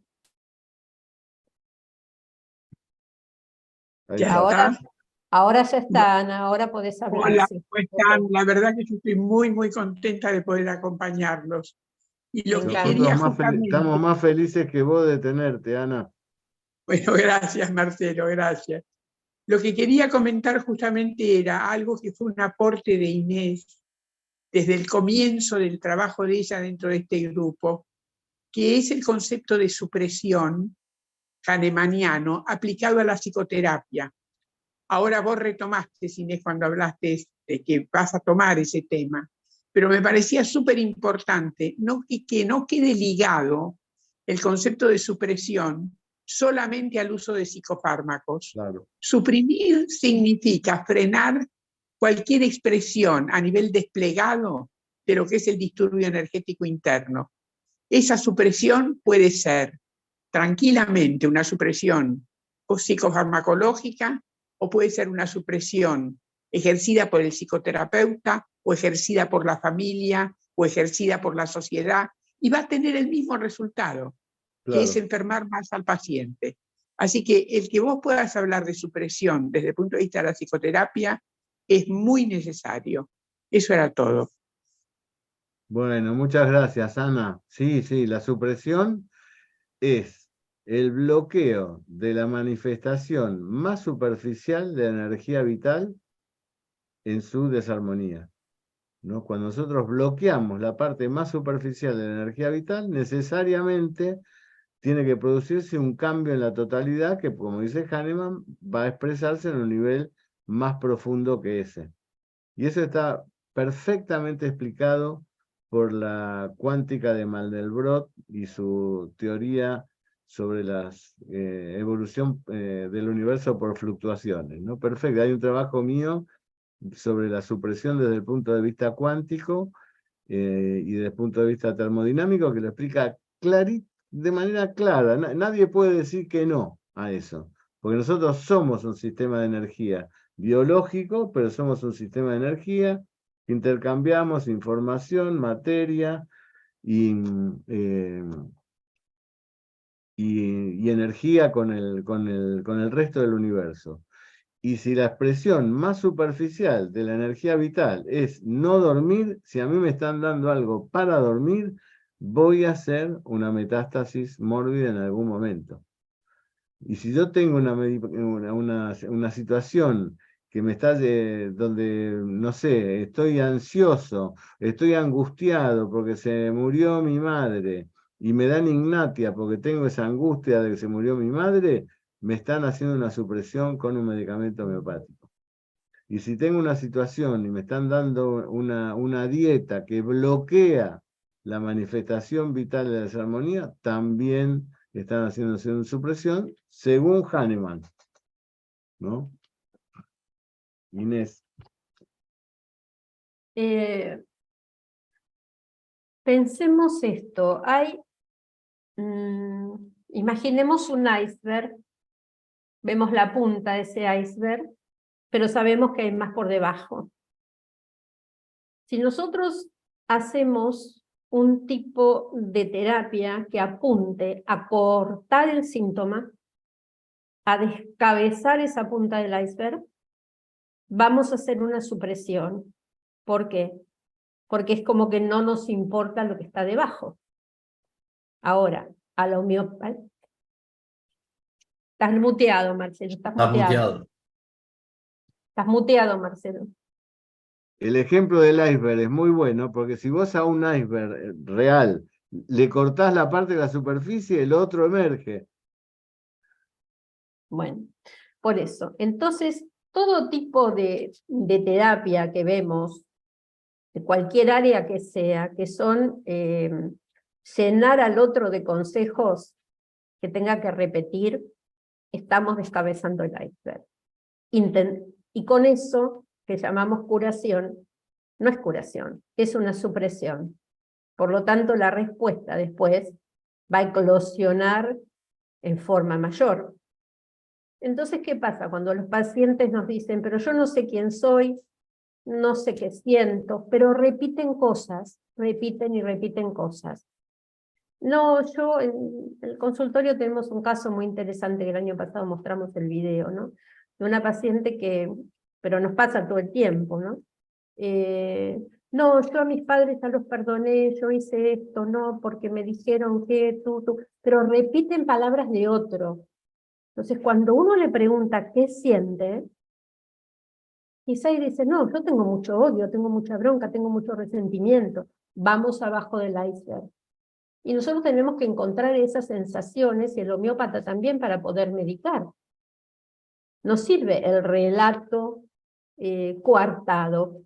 Ahora ya está, Ana, ahora podés hablar. Hola, sí. ¿cómo están? La verdad que yo estoy muy, muy contenta de poder acompañarlos. Y lo que quería justamente... Estamos más felices que vos de tenerte, Ana. Bueno, gracias, Marcelo, gracias. Lo que quería comentar justamente era algo que fue un aporte de Inés desde el comienzo del trabajo de ella dentro de este grupo, que es el concepto de supresión kahnemaniano aplicado a la psicoterapia. Ahora vos retomaste, Inés, cuando hablaste de que vas a tomar ese tema, pero me parecía súper importante que no quede ligado el concepto de supresión solamente al uso de psicofármacos. Claro. Suprimir significa frenar cualquier expresión a nivel desplegado de lo que es el disturbio energético interno. Esa supresión puede ser tranquilamente una supresión psicofarmacológica, o puede ser una supresión ejercida por el psicoterapeuta, o ejercida por la familia, o ejercida por la sociedad, y va a tener el mismo resultado, claro, que es enfermar más al paciente. Así que el que vos puedas hablar de supresión desde el punto de vista de la psicoterapia es muy necesario. Eso era todo. Bueno, muchas gracias, Ana. Sí, la supresión es el bloqueo de la manifestación más superficial de la energía vital en su desarmonía, ¿no? Cuando nosotros bloqueamos la parte más superficial de la energía vital, necesariamente tiene que producirse un cambio en la totalidad que, como dice Hahnemann, va a expresarse en un nivel más profundo que ese. Y eso está perfectamente explicado por la cuántica de Mandelbrot y su teoría sobre la evolución del universo por fluctuaciones, ¿no? Perfecto, hay un trabajo mío sobre la supresión desde el punto de vista cuántico y desde el punto de vista termodinámico que lo explica de manera clara. Nadie puede decir que no a eso, porque nosotros somos un sistema de energía biológico, pero somos un sistema de energía, intercambiamos información, materia y energía con el resto del universo. Y si la expresión más superficial de la energía vital es no dormir, si a mí me están dando algo para dormir, voy a hacer una metástasis mórbida en algún momento. Y si yo tengo una situación que me está, donde, no sé, estoy ansioso, estoy angustiado porque se murió mi madre, y me dan ignatia porque tengo esa angustia de que se murió mi madre, me están haciendo una supresión con un medicamento homeopático. Y si tengo una situación y me están dando una dieta que bloquea la manifestación vital de la desarmonía, también están haciéndose una supresión, según Hahnemann, ¿no? Inés. Pensemos esto, imaginemos un iceberg, vemos la punta de ese iceberg, pero sabemos que hay más por debajo. Si nosotros hacemos un tipo de terapia que apunte a cortar el síntoma, a descabezar esa punta del iceberg, vamos a hacer una supresión. ¿Por qué? Porque es como que no nos importa lo que está debajo. Ahora, a la homeopatía. Estás muteado, Marcelo. Estás muteado. Estás muteado, Marcelo. El ejemplo del iceberg es muy bueno, porque si vos a un iceberg real le cortás la parte de la superficie, el otro emerge. Bueno, por eso. Entonces, todo tipo de terapia que vemos, de cualquier área que sea, que son llenar al otro de consejos que tenga que repetir, estamos descabezando el iceberg. Y con eso, que llamamos curación, no es curación, es una supresión. Por lo tanto, la respuesta después va a eclosionar en forma mayor. Entonces, ¿qué pasa cuando los pacientes nos dicen, pero yo no sé quién soy, no sé qué siento, pero repiten cosas, repiten y repiten cosas? No, yo en el consultorio tenemos un caso muy interesante que el año pasado mostramos el video, ¿no? De una paciente que, pero nos pasa todo el tiempo, ¿no? No, yo a mis padres ya los perdoné, yo hice esto, no, porque me dijeron que tú, pero repiten palabras de otro. Entonces, cuando uno le pregunta qué siente, quizá y dice, no, yo tengo mucho odio, tengo mucha bronca, tengo mucho resentimiento. Vamos abajo del iceberg. Y nosotros tenemos que encontrar esas sensaciones, y el homeópata también, para poder medicar. No sirve el relato coartado,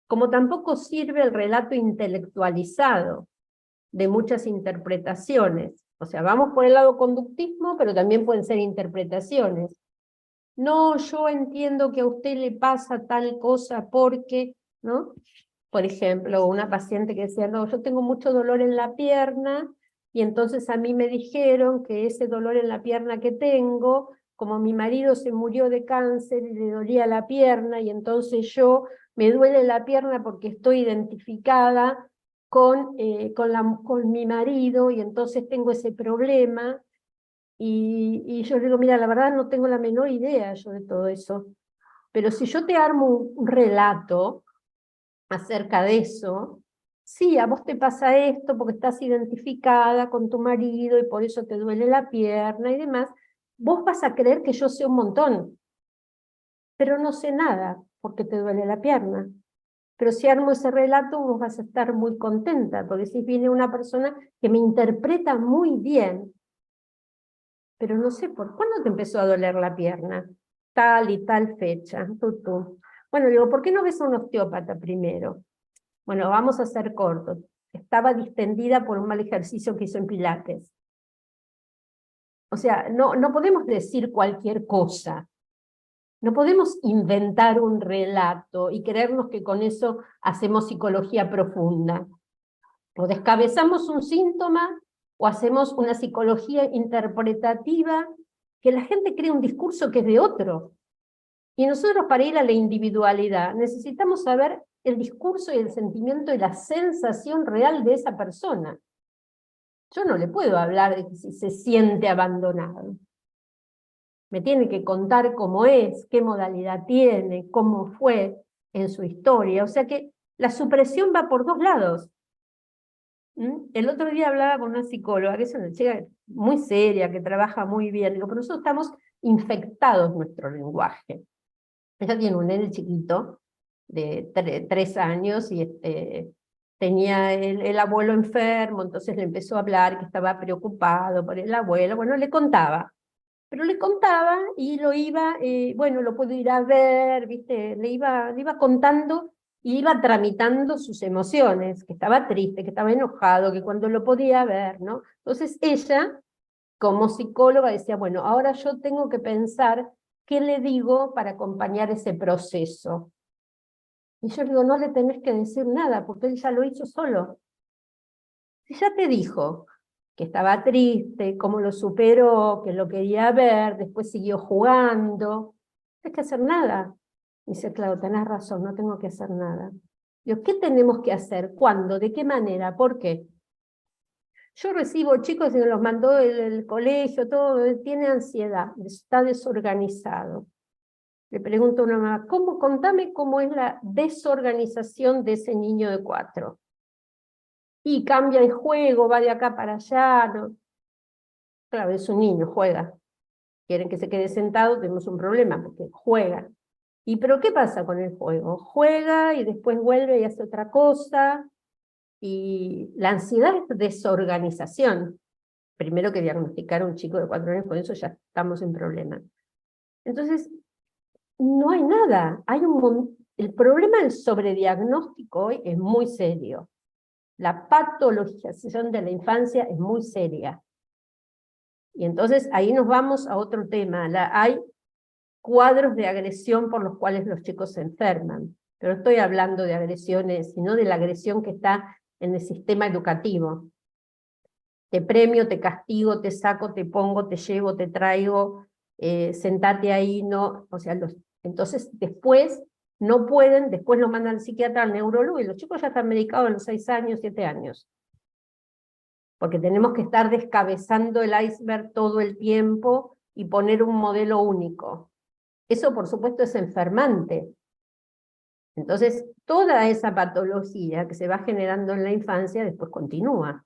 como tampoco sirve el relato intelectualizado de muchas interpretaciones. O sea, vamos por el lado conductismo, pero también pueden ser interpretaciones. No, yo entiendo que a usted le pasa tal cosa porque, ¿no? Por ejemplo, una paciente que decía, no, yo tengo mucho dolor en la pierna, y entonces a mí me dijeron que ese dolor en la pierna que tengo, como mi marido se murió de cáncer y le dolía la pierna, y entonces yo me duele la pierna porque estoy identificada con mi marido, y entonces tengo ese problema. Y yo le digo, mira, la verdad no tengo la menor idea yo de todo eso, pero si yo te armo un relato acerca de eso, sí, a vos te pasa esto porque estás identificada con tu marido y por eso te duele la pierna y demás, vos vas a creer que yo sé un montón, pero no sé nada porque te duele la pierna. Pero si armo ese relato, vos vas a estar muy contenta, porque si viene una persona que me interpreta muy bien, pero no sé por cuándo te empezó a doler la pierna, tal y tal fecha, tú. Bueno, digo, ¿por qué no ves a un osteópata primero? Bueno, vamos a ser cortos. Estaba distendida por un mal ejercicio que hizo en Pilates. O sea, no podemos decir cualquier cosa. No podemos inventar un relato y creernos que con eso hacemos psicología profunda. O descabezamos un síntoma o hacemos una psicología interpretativa que la gente cree un discurso que es de otro. Y nosotros, para ir a la individualidad, necesitamos saber el discurso y el sentimiento y la sensación real de esa persona. Yo no le puedo hablar de que si se siente abandonado. Me tiene que contar cómo es, qué modalidad tiene, cómo fue en su historia. O sea que la supresión va por dos lados. El otro día hablaba con una psicóloga, que es una chica muy seria, que trabaja muy bien. Digo, pero nosotros estamos infectados nuestro lenguaje. Ella tiene un nene chiquito de 3 años y tenía el abuelo enfermo, entonces le empezó a hablar que estaba preocupado por el abuelo. Bueno, le contaba, pero le contaba y lo iba, bueno, lo puedo ir a ver, ¿viste? Le iba contando y iba tramitando sus emociones, que estaba triste, que estaba enojado, que cuando lo podía ver, ¿no? Entonces ella, como psicóloga, decía, bueno, ahora yo tengo que pensar qué le digo para acompañar ese proceso. Y yo digo, no le tenés que decir nada, porque él ya lo hizo solo. Si ya te dijo que estaba triste, cómo lo superó, que lo quería ver, después siguió jugando, no tienes que hacer nada. Y dice, claro, tenés razón, no tengo que hacer nada. Digo, ¿qué tenemos que hacer? ¿Cuándo? ¿De qué manera? ¿Por qué? Yo recibo chicos que los mandó el colegio, todo, tiene ansiedad, está desorganizado. Le pregunto a una mamá, contame cómo es la desorganización de ese niño de 4. Y cambia el juego, va de acá para allá. ¿No? Claro, es un niño, juega. Quieren que se quede sentado, tenemos un problema, porque juega. ¿Y pero qué pasa con el juego? Juega y después vuelve y hace otra cosa. Y la ansiedad es desorganización. Primero que diagnosticar a un chico de 4 años, con eso ya estamos en problema. Entonces, no hay nada. El problema del sobrediagnóstico hoy es muy serio. La patologización de la infancia es muy seria. Y entonces ahí nos vamos a otro tema. Hay cuadros de agresión por los cuales los chicos se enferman. Pero no estoy hablando de agresiones, sino de la agresión que está en el sistema educativo. Te premio, te castigo, te saco, te pongo, te llevo, te traigo, sentate ahí, no, o sea, entonces después no pueden, después lo mandan al psiquiatra, al neurólogo, y los chicos ya están medicados a los 6 años, 7 años. Porque tenemos que estar descabezando el iceberg todo el tiempo y poner un modelo único. Eso, por supuesto, es enfermante. Entonces, toda esa patología que se va generando en la infancia después continúa.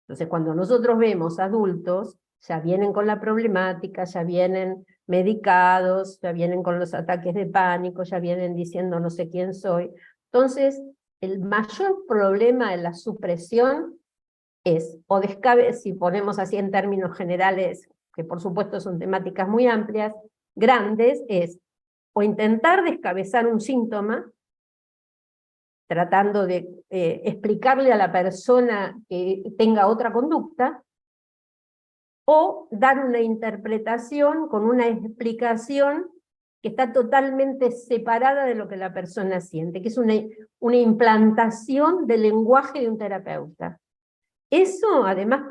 Entonces, cuando nosotros vemos adultos, ya vienen con la problemática, ya vienen medicados, ya vienen con los ataques de pánico, ya vienen diciendo no sé quién soy. Entonces, el mayor problema de la supresión es, si ponemos así en términos generales, que por supuesto son temáticas muy amplias, grandes, es o intentar descabezar un síntoma, tratando de explicarle a la persona que tenga otra conducta, o dar una interpretación con una explicación que está totalmente separada de lo que la persona siente, que es una implantación del lenguaje de un terapeuta. Eso, además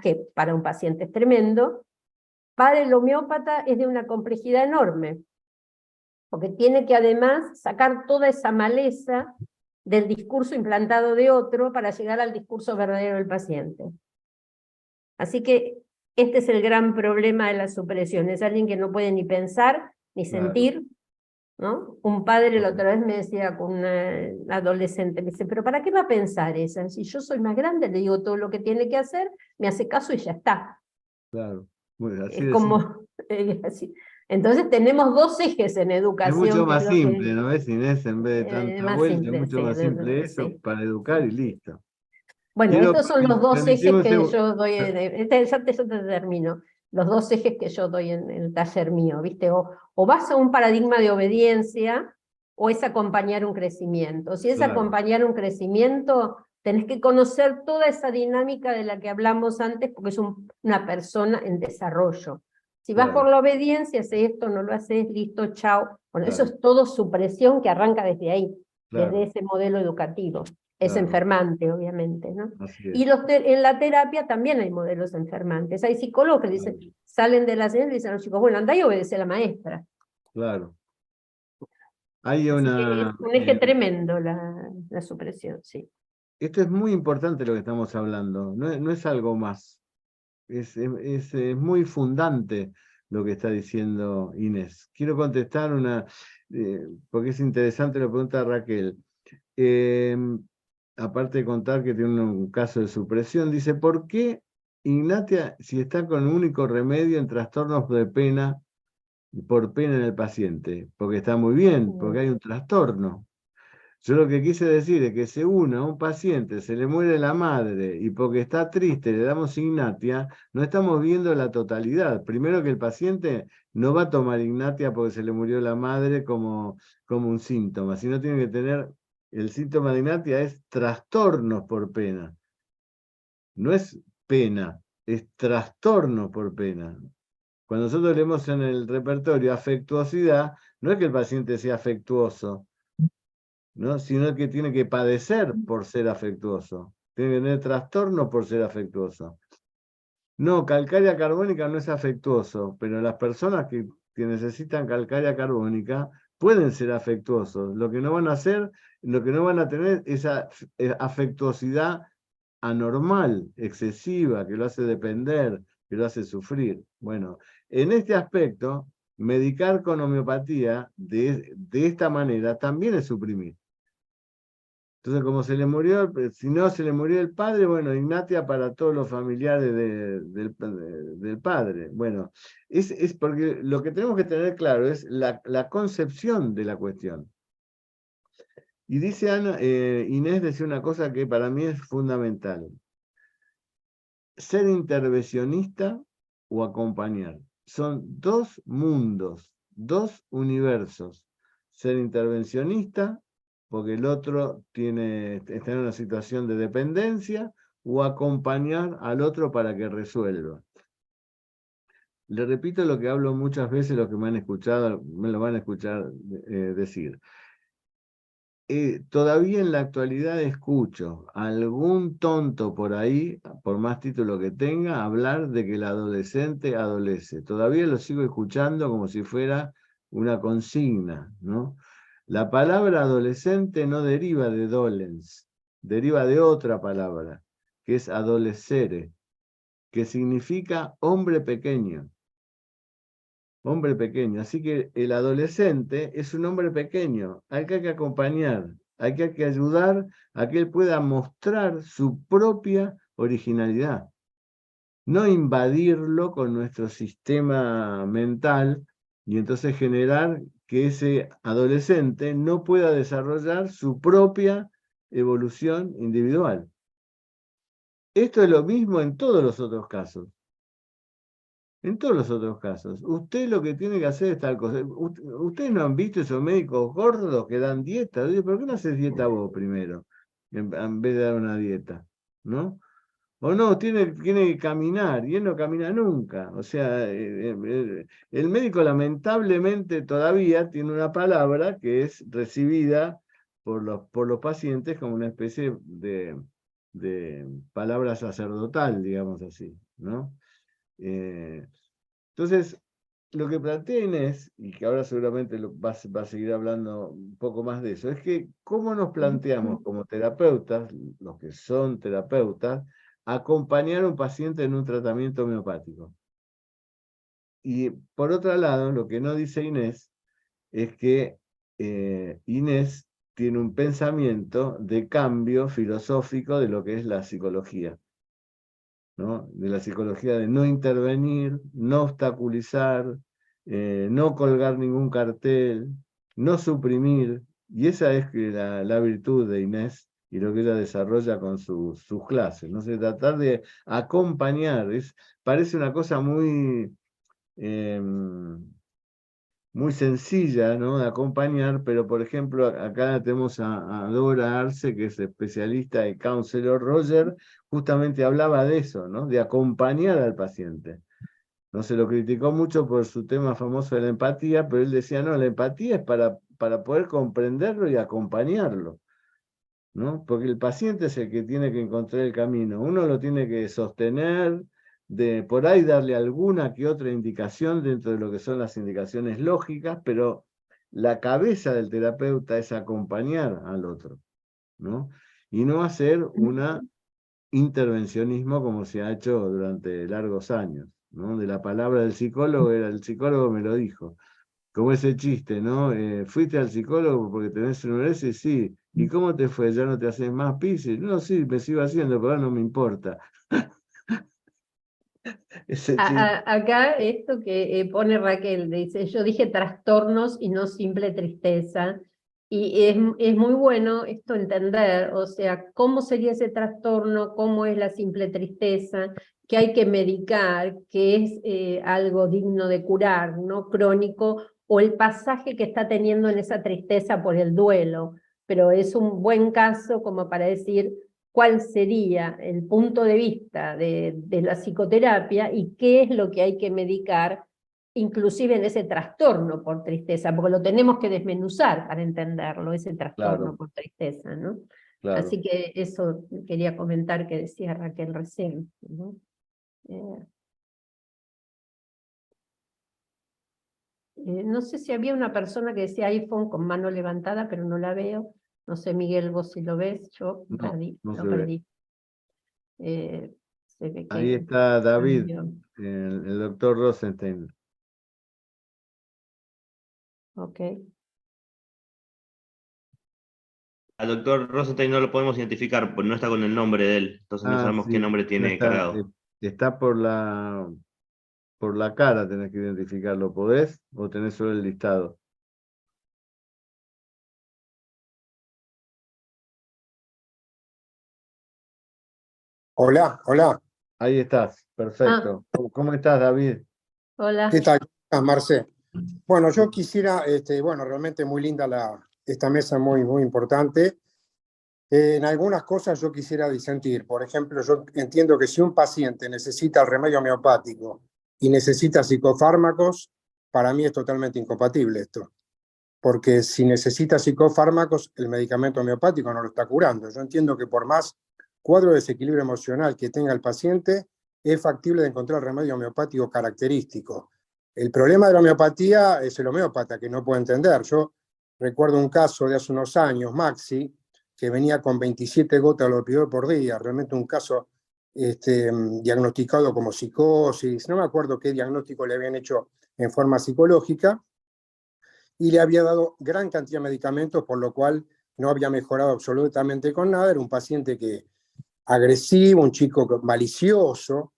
que para un paciente es tremendo, para el homeópata es de una complejidad enorme, porque tiene que además sacar toda esa maleza del discurso implantado de otro para llegar al discurso verdadero del paciente. Así que este es el gran problema de la supresión, es alguien que no puede ni pensar, ni sentir, ¿no? Un padre la otra vez me decía con una adolescente, me dice, pero ¿para qué va a pensar esa? Si yo soy más grande, le digo todo lo que tiene que hacer, me hace caso y ya está. Claro. Bueno, así Es como, así. Entonces tenemos 2 ejes en es educación. mucho Que más es lo simple, que, ¿no ves, Inés? En vez de tanta más vuelta, es simple, mucho sí, más simple eso sí. para educar y listo. Bueno, Quiero, estos son los 2 ejes permitime un que segundo. yo doy, ya te termino, los 2 ejes que yo doy en el taller mío, ¿viste? O vas a un paradigma de obediencia, o es acompañar un crecimiento. Si es Claro. acompañar un crecimiento, tenés que conocer toda esa dinámica de la que hablamos antes, porque es una persona en desarrollo. Si vas Claro. por la obediencia, haces esto, no lo haces, listo, chao. Bueno, eso Claro. es todo supresión que arranca desde ahí, desde Claro. ese modelo educativo. Es Claro. enfermante, obviamente, ¿no? Así es. Y en la terapia también hay modelos enfermantes. Hay psicólogos que dicen, Claro. salen de la señal y dicen a los chicos, bueno, andá y obedece a la maestra. Claro. Hay Así que es una. un eje tremendo la supresión, sí. Esto es muy importante lo que estamos hablando, no es algo más. Es muy fundante lo que está diciendo Inés. Quiero contestar porque es interesante lo que pregunta Raquel. aparte de contar que tiene un caso de supresión, dice, ¿por qué Ignatia, si está con un único remedio en trastornos de pena, por pena en el paciente? Porque está muy bien, porque hay un trastorno. Yo lo que quise decir es que según a un paciente se le muere la madre y porque está triste le damos Ignatia, no estamos viendo la totalidad. Primero que el paciente no va a tomar Ignatia porque se le murió la madre como un síntoma, sino tiene que tener, el síntoma de Ignatia es trastornos por pena. No es pena, es trastorno por pena. Cuando nosotros leemos en el repertorio afectuosidad, no es que el paciente sea afectuoso, ¿no? Sino que tiene que padecer por ser afectuoso. Tiene que tener trastorno por ser afectuoso. No, calcárea carbónica no es afectuoso, pero las personas que necesitan calcárea carbónica pueden ser afectuosos. Lo que no van a hacer, lo que no van a tener es esa afectuosidad anormal, excesiva, que lo hace depender, que lo hace sufrir. Bueno, en este aspecto, medicar con homeopatía de esta manera también es suprimir. Entonces, como se le murió, si no se le murió el padre, bueno, Ignatia para todos los familiares del padre. Bueno, es porque lo que tenemos que tener claro es la concepción de la cuestión. Y dice Inés decía una cosa que para mí es fundamental. Ser intervencionista o acompañar. Son dos mundos, dos universos. Ser intervencionista, porque el otro está en una situación de dependencia, o acompañar al otro para que resuelva. Le repito lo que hablo muchas veces, los que me han escuchado, me lo van a escuchar decir. Todavía en la actualidad escucho a algún tonto por ahí, por más título que tenga, hablar de que el adolescente adolece. Todavía lo sigo escuchando como si fuera una consigna, ¿no? La palabra adolescente no deriva de dolens, deriva de otra palabra, que es adolescere, que significa hombre pequeño. Hombre pequeño. Así que el adolescente es un hombre pequeño, hay que acompañar, hay que ayudar a que él pueda mostrar su propia originalidad. No invadirlo con nuestro sistema mental y entonces generar que ese adolescente no pueda desarrollar su propia evolución individual. Esto es lo mismo en todos los otros casos. En todos los otros casos, usted lo que tiene que hacer es tal cosa. Ustedes no han visto esos médicos gordos que dan dieta. Digo, ¿por qué no haces dieta vos primero? En vez de dar una dieta, ¿no? O no, tiene que caminar, y él no camina nunca. O sea, el médico lamentablemente todavía tiene una palabra que es recibida por los pacientes como una especie de palabra sacerdotal, digamos así, ¿no? Entonces, lo que plantea Inés, y que ahora seguramente va a seguir hablando un poco más de eso, es que cómo nos planteamos como terapeutas, los que son terapeutas, acompañar a un paciente en un tratamiento homeopático. Y por otro lado, lo que no dice Inés es que Inés tiene un pensamiento de cambio filosófico de lo que es la psicología, ¿no? De la psicología de no intervenir, no obstaculizar, no colgar ningún cartel, no suprimir, y esa es la virtud de Inés y lo que ella desarrolla con sus clases, ¿no? Se tratar de acompañar, parece una cosa muy, muy sencilla, ¿no? De acompañar, pero por ejemplo, acá tenemos a Dora Arce, que es especialista de Counselor Roger, justamente hablaba de eso, ¿no? De acompañar al paciente. No se lo criticó mucho por su tema famoso de la empatía, pero él decía, no, la empatía es para poder comprenderlo y acompañarlo, ¿no? Porque el paciente es el que tiene que encontrar el camino. Uno lo tiene que sostener, de por ahí darle alguna que otra indicación dentro de lo que son las indicaciones lógicas, pero la cabeza del terapeuta es acompañar al otro, ¿no? Y no hacer un intervencionismo como se ha hecho durante largos años, ¿no? De la palabra del psicólogo, era el psicólogo me lo dijo. como ese chiste, ¿no? ¿Fuiste al psicólogo porque tenés enuresis? Sí. ¿Y cómo te fue? ¿Ya no te haces más pis? No, sí, me sigo haciendo, pero ahora no me importa. Ese chiste. Acá esto que pone Raquel, dice, yo dije trastornos y no simple tristeza, y es muy bueno esto entender, o sea, cómo sería ese trastorno, cómo es la simple tristeza, que hay que medicar, que es algo digno de curar, no crónico, o el pasaje que está teniendo en esa tristeza por el duelo, pero es un buen caso como para decir, cuál sería el punto de vista de la psicoterapia y qué es lo que hay que medicar, inclusive en ese trastorno por tristeza, porque lo tenemos que desmenuzar para entenderlo, ese trastorno Claro, por tristeza, ¿no? claro. Así que eso quería comentar que decía Raquel recién, ¿no? No sé si había una persona que decía iPhone con mano levantada, pero no la veo. No sé, Miguel, vos si lo ves, yo No, no se lo ve. perdí. Se ve Ahí que está David, cambió. el doctor Rosenstein. Ok. Al doctor Rosenstein no lo podemos identificar, pues no está con el nombre de él, entonces no Ah, sabemos qué sí, nombre ya tiene está. cargado. Está por la cara, tenés que identificarlo. ¿Podés? ¿O tenés solo el listado? Hola, hola. Ahí estás, Ah, perfecto. ¿Cómo estás, David? ¿Qué hola. tal? ¿Cómo estás, Marce? Bueno, yo quisiera, bueno, realmente muy linda esta mesa, muy, muy importante. En algunas cosas yo quisiera disentir. Por ejemplo, yo entiendo que si un paciente necesita el remedio homeopático y necesita psicofármacos, para mí es totalmente incompatible esto. Porque si necesita psicofármacos, el medicamento homeopático no lo está curando. Yo entiendo que por más cuadro de desequilibrio emocional que tenga el paciente, es factible de encontrar remedio homeopático característico. El problema de la homeopatía es el homeópata, que no puede entender. Yo recuerdo un caso de hace unos años, Maxi, que venía con 27 gotas de alopidol por día, realmente un caso diagnosticado como psicosis, no me acuerdo qué diagnóstico le habían hecho en forma psicológica, y le había dado gran cantidad de medicamentos, por lo cual no había mejorado absolutamente con nada. Era un paciente agresivo, un chico malicioso,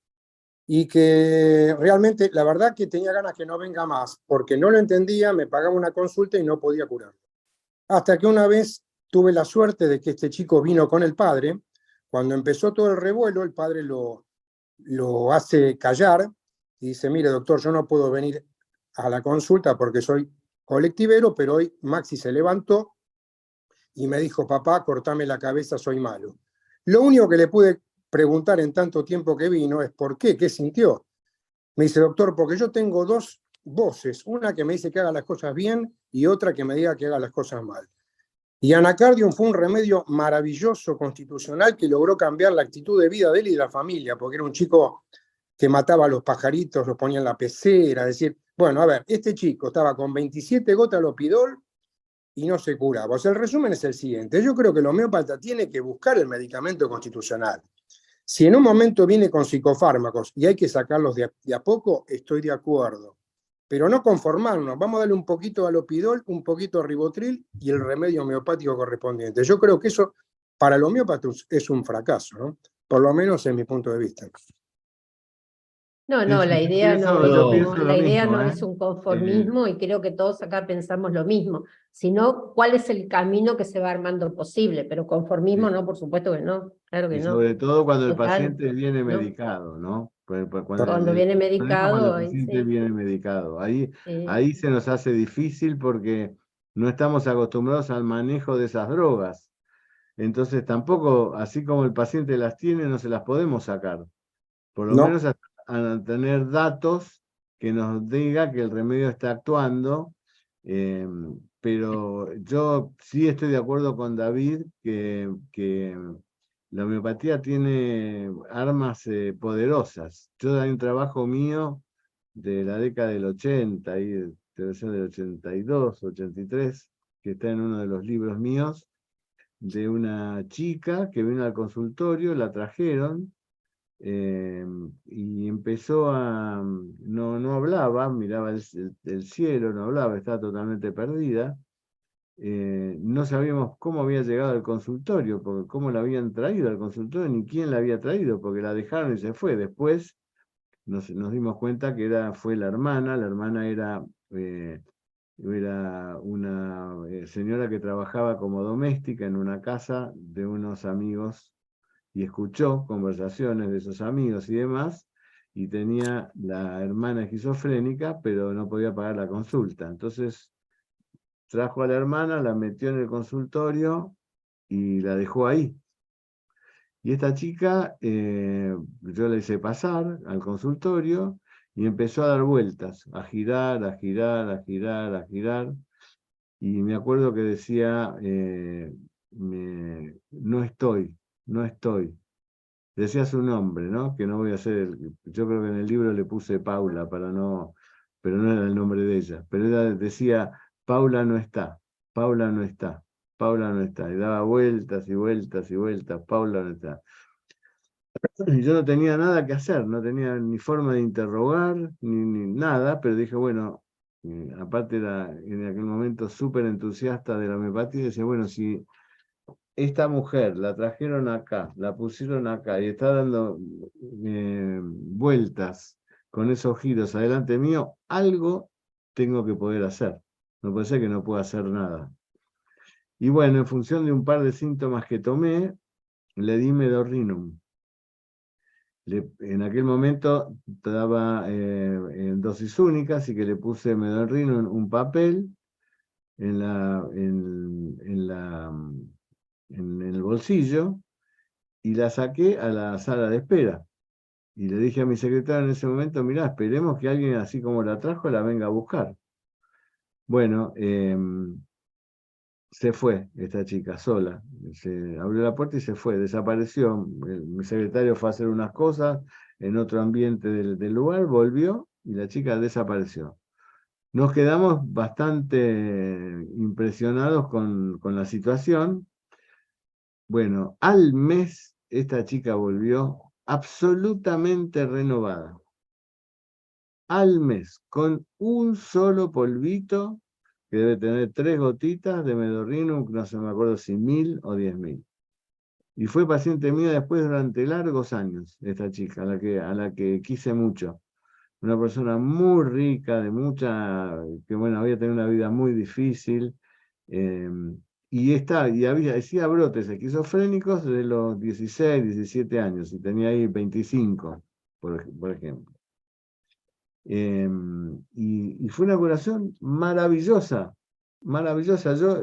y que realmente, la verdad que tenía ganas que no venga más, porque no lo entendía, me pagaba una consulta y no podía curarlo. Hasta que una vez tuve la suerte de que este chico vino con el padre. Cuando empezó todo el revuelo, el padre lo hace callar y dice, mire doctor, yo no puedo venir a la consulta porque soy colectivero, pero hoy Maxi se levantó y me dijo, papá, cortame la cabeza, soy malo. Lo único que le pude preguntar en tanto tiempo que vino es ¿por qué? ¿Qué sintió? Me dice, doctor, porque yo tengo dos voces, una que me dice que haga las cosas bien y otra que me diga que haga las cosas mal. Y Anacardium fue un remedio maravilloso, constitucional, que logró cambiar la actitud de vida de él y de la familia, porque era un chico que mataba a los pajaritos, los ponía en la pecera, es decir, bueno, a ver, este chico estaba con 27 gotas de lopidol y no se curaba. O sea, el resumen es el siguiente, yo creo que el homeópata tiene que buscar el medicamento constitucional. Si en un momento viene con psicofármacos y hay que sacarlos de a poco, estoy de acuerdo. Pero no conformarnos, vamos a darle un poquito de alopidol, un poquito de ribotril y el remedio homeopático correspondiente. Yo creo que eso para el homeópata es un fracaso, ¿no? Por lo menos en mi punto de vista. No, Sí, no, sí, la idea yo Yo, pienso lo la idea mismo, no ¿eh? es un Eh, conformismo y creo que todos acá pensamos lo mismo, sino cuál es el camino que se va armando posible, pero conformismo eh, no, por supuesto que no, claro que y no, sobre todo cuando el total, paciente viene ¿no? medicado, ¿no? Cuando viene El problema es cuando medicado, el ahí paciente sí. viene medicado. eh, Ahí se nos hace difícil porque no estamos acostumbrados al manejo de esas drogas. Entonces tampoco, así como el paciente las tiene, no se las podemos sacar. Por lo No, menos a tener datos que nos diga que el remedio está actuando. eh, pero yo sí estoy de acuerdo con David que la homeopatía tiene armas poderosas. Yo hay un trabajo mío de la década del 80, y debe ser del 82, 83, que está en uno de los libros míos, de una chica que vino al consultorio, la trajeron, y empezó a, no hablaba, miraba el cielo, no hablaba, estaba totalmente perdida. No sabíamos cómo había llegado al consultorio, porque cómo la habían traído al consultorio, ni quién la había traído, porque la dejaron y se fue. Después nos dimos cuenta que fue la hermana era una señora que trabajaba como doméstica en una casa de unos amigos y escuchó conversaciones de esos amigos y demás, y tenía la hermana esquizofrénica, pero no podía pagar la consulta. Entonces trajo a la hermana, la metió en el consultorio y la dejó ahí. Y esta chica, yo la hice pasar al consultorio y empezó a dar vueltas, a girar, a girar, a girar, a girar. Y me acuerdo que decía, no estoy, no estoy. Decía su nombre, ¿no? Que no voy a hacer, yo creo que en el libro le puse Paula para no, pero no era el nombre de ella. Pero decía, Paula no está, Paula no está, Paula no está. Y daba vueltas y vueltas y vueltas, Paula no está. Y yo no tenía nada que hacer, no tenía ni forma de interrogar, ni nada, pero dije, bueno, aparte era en aquel momento súper entusiasta de la homeopatía, y decía, bueno, si esta mujer la trajeron acá, la pusieron acá y está dando vueltas con esos giros adelante mío, algo tengo que poder hacer. No puede ser que no pueda hacer nada. Y bueno, en función de un par de síntomas que tomé, le di Medorrinum. En aquel momento daba en dosis únicas, así que le puse Medorrinum en un papel en el bolsillo y la saqué a la sala de espera. Y le dije a mi secretario en ese momento, mirá, esperemos que alguien así como la trajo la venga a buscar. Bueno, se fue esta chica sola. Se abrió la puerta y se fue, desapareció. Mi secretario fue a hacer unas cosas en otro ambiente del lugar, volvió y la chica desapareció. Nos quedamos bastante impresionados con la situación. Bueno, al mes esta chica volvió absolutamente renovada. Al mes, con un solo polvito, que debe tener 3 gotitas de Medorrinum, no se me acuerdo si 1000 o 10.000. Y fue paciente mía después durante largos años, esta chica, a la que quise mucho. Una persona muy rica, que bueno, había tenido una vida muy difícil, y hacía brotes esquizofrénicos de los 16, 17 años, y tenía ahí 25, por ejemplo. Y fue una curación maravillosa, maravillosa. Yo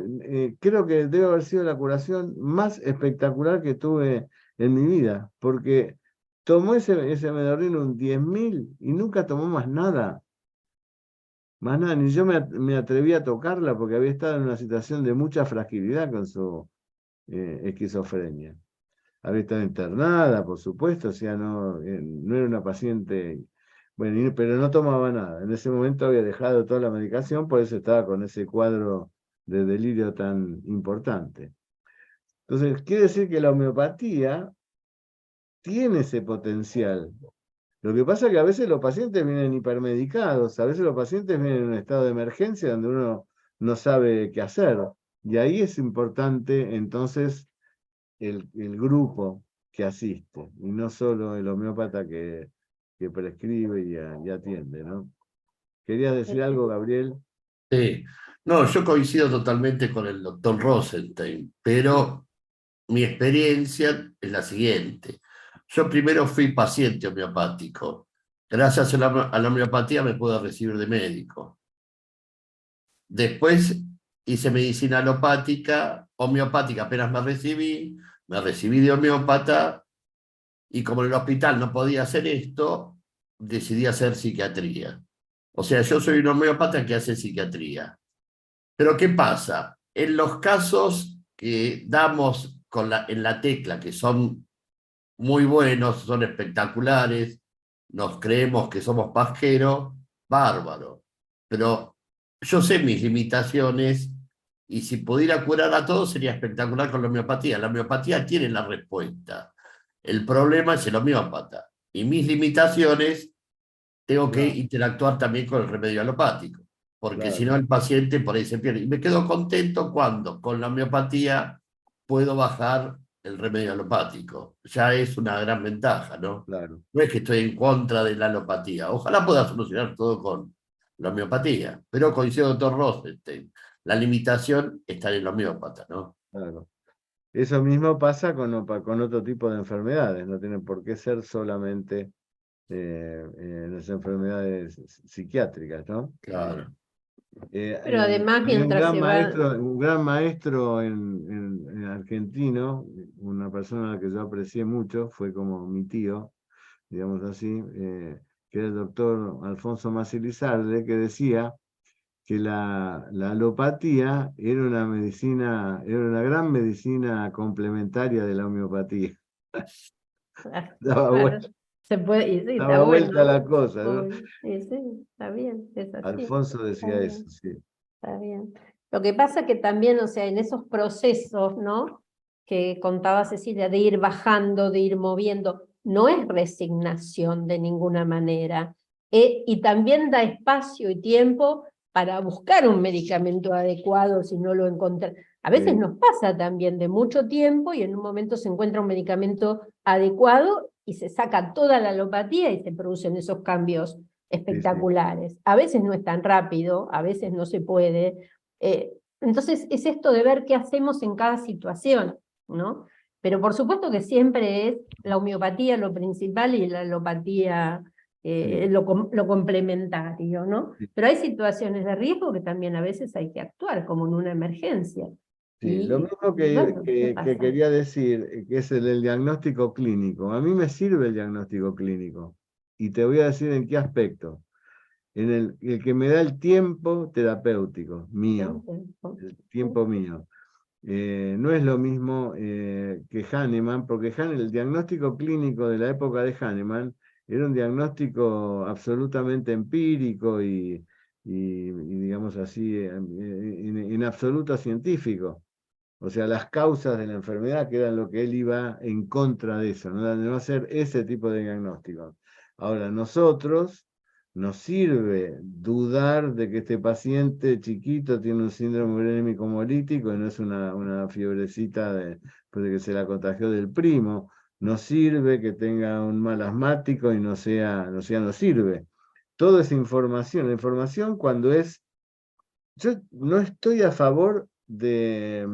creo que debe haber sido la curación más espectacular que tuve en mi vida, porque tomó ese Medorrinum 10.000 y nunca tomó más nada. Más nada, ni yo me atreví a tocarla porque había estado en una situación de mucha fragilidad con su esquizofrenia. Había estado internada, por supuesto, o sea, no era una paciente, bueno, pero no tomaba nada. En ese momento había dejado toda la medicación, por eso estaba con ese cuadro de delirio tan importante. Entonces, quiere decir que la homeopatía tiene ese potencial. Lo que pasa es que a veces los pacientes vienen hipermedicados, a veces los pacientes vienen en un estado de emergencia donde uno no sabe qué hacer. Y ahí es importante entonces el grupo que asiste, y no solo el homeópata que prescribe y atiende, ¿no? ¿Querías decir algo, Gabriel? Sí. No, yo coincido totalmente con el doctor Rosenstein, pero mi experiencia es la siguiente. Yo primero fui paciente homeopático. Gracias a la homeopatía me pude recibir de médico. Después hice medicina alopática, homeopática, apenas me recibí de homeópata, y como en el hospital no podía hacer esto, decidí hacer psiquiatría. O sea, yo soy un homeópata que hace psiquiatría. Pero ¿qué pasa? En los casos que damos en la tecla, que son muy buenos, son espectaculares, nos creemos que somos pasqueros, bárbaro. Pero yo sé mis limitaciones, y si pudiera curar a todos sería espectacular con la homeopatía. La homeopatía tiene la respuesta. El problema es el homeópata. Y mis limitaciones, tengo que Claro. interactuar también con el remedio alopático, porque si no Claro. el paciente por ahí se pierde. Y me quedo contento cuando con la homeopatía puedo bajar el remedio alopático. Ya es una gran ventaja, ¿no? Claro. No es que estoy en contra de la alopatía. Ojalá pueda solucionar todo con la homeopatía, pero coincido, doctor Rosenstein, la limitación está en el homeópata, ¿no? Claro. Eso mismo pasa con otro tipo de enfermedades, no tienen por qué ser solamente las enfermedades psiquiátricas, ¿no? Claro. Pero además, Había mientras se va... un gran maestro en argentino, una persona a la que yo aprecié mucho, fue como mi tío, digamos así, que era el doctor Alfonso Massi Lizarde, que decía que la alopatía era una medicina, era una gran medicina complementaria de la homeopatía. Daba Claro, vuelta, se puede, y sí, está daba vuelta bueno. la cosa, ¿no? Y sí, está bien, es así. Alfonso Está decía eso, bien, sí. está bien. Lo que pasa que también, o sea, en esos procesos, ¿no? Que contaba Cecilia, de ir bajando, de ir moviendo, no es resignación de ninguna manera. Y también da espacio y tiempo para buscar un medicamento adecuado si no lo encontramos. A veces Sí, nos pasa también de mucho tiempo y en un momento se encuentra un medicamento adecuado y se saca toda la alopatía y se producen esos cambios sí, sí. espectaculares. A veces no es tan rápido, a veces no se puede. Entonces es esto de ver qué hacemos en cada situación, ¿no? Pero por supuesto que siempre es la homeopatía lo principal y la alopatía Sí, lo complementario, ¿no? sí. Pero hay situaciones de riesgo que también a veces hay que actuar, como en una emergencia. Sí, lo mismo Bueno, ¿qué que pasa? quería decir, que es el diagnóstico clínico. A mí me sirve el diagnóstico clínico. Y te voy a decir en qué aspecto. En el que me da el tiempo terapéutico, mío, el tiempo mío. No es lo mismo que Hahnemann, porque el diagnóstico clínico de la época de Hahnemann era un diagnóstico absolutamente empírico y digamos así, en absoluto científico. O sea, las causas de la enfermedad, que eran lo que él iba en contra de eso, no de no hacer ese tipo de diagnóstico. Ahora, nosotros nos sirve dudar de que este paciente chiquito tiene un síndrome urémico hemolítico y no es una fiebrecita pues de que se la contagió del primo. Nos sirve que tenga un mal asmático y no nos sirve. Toda esa información, la información cuando es... Yo no estoy a favor de...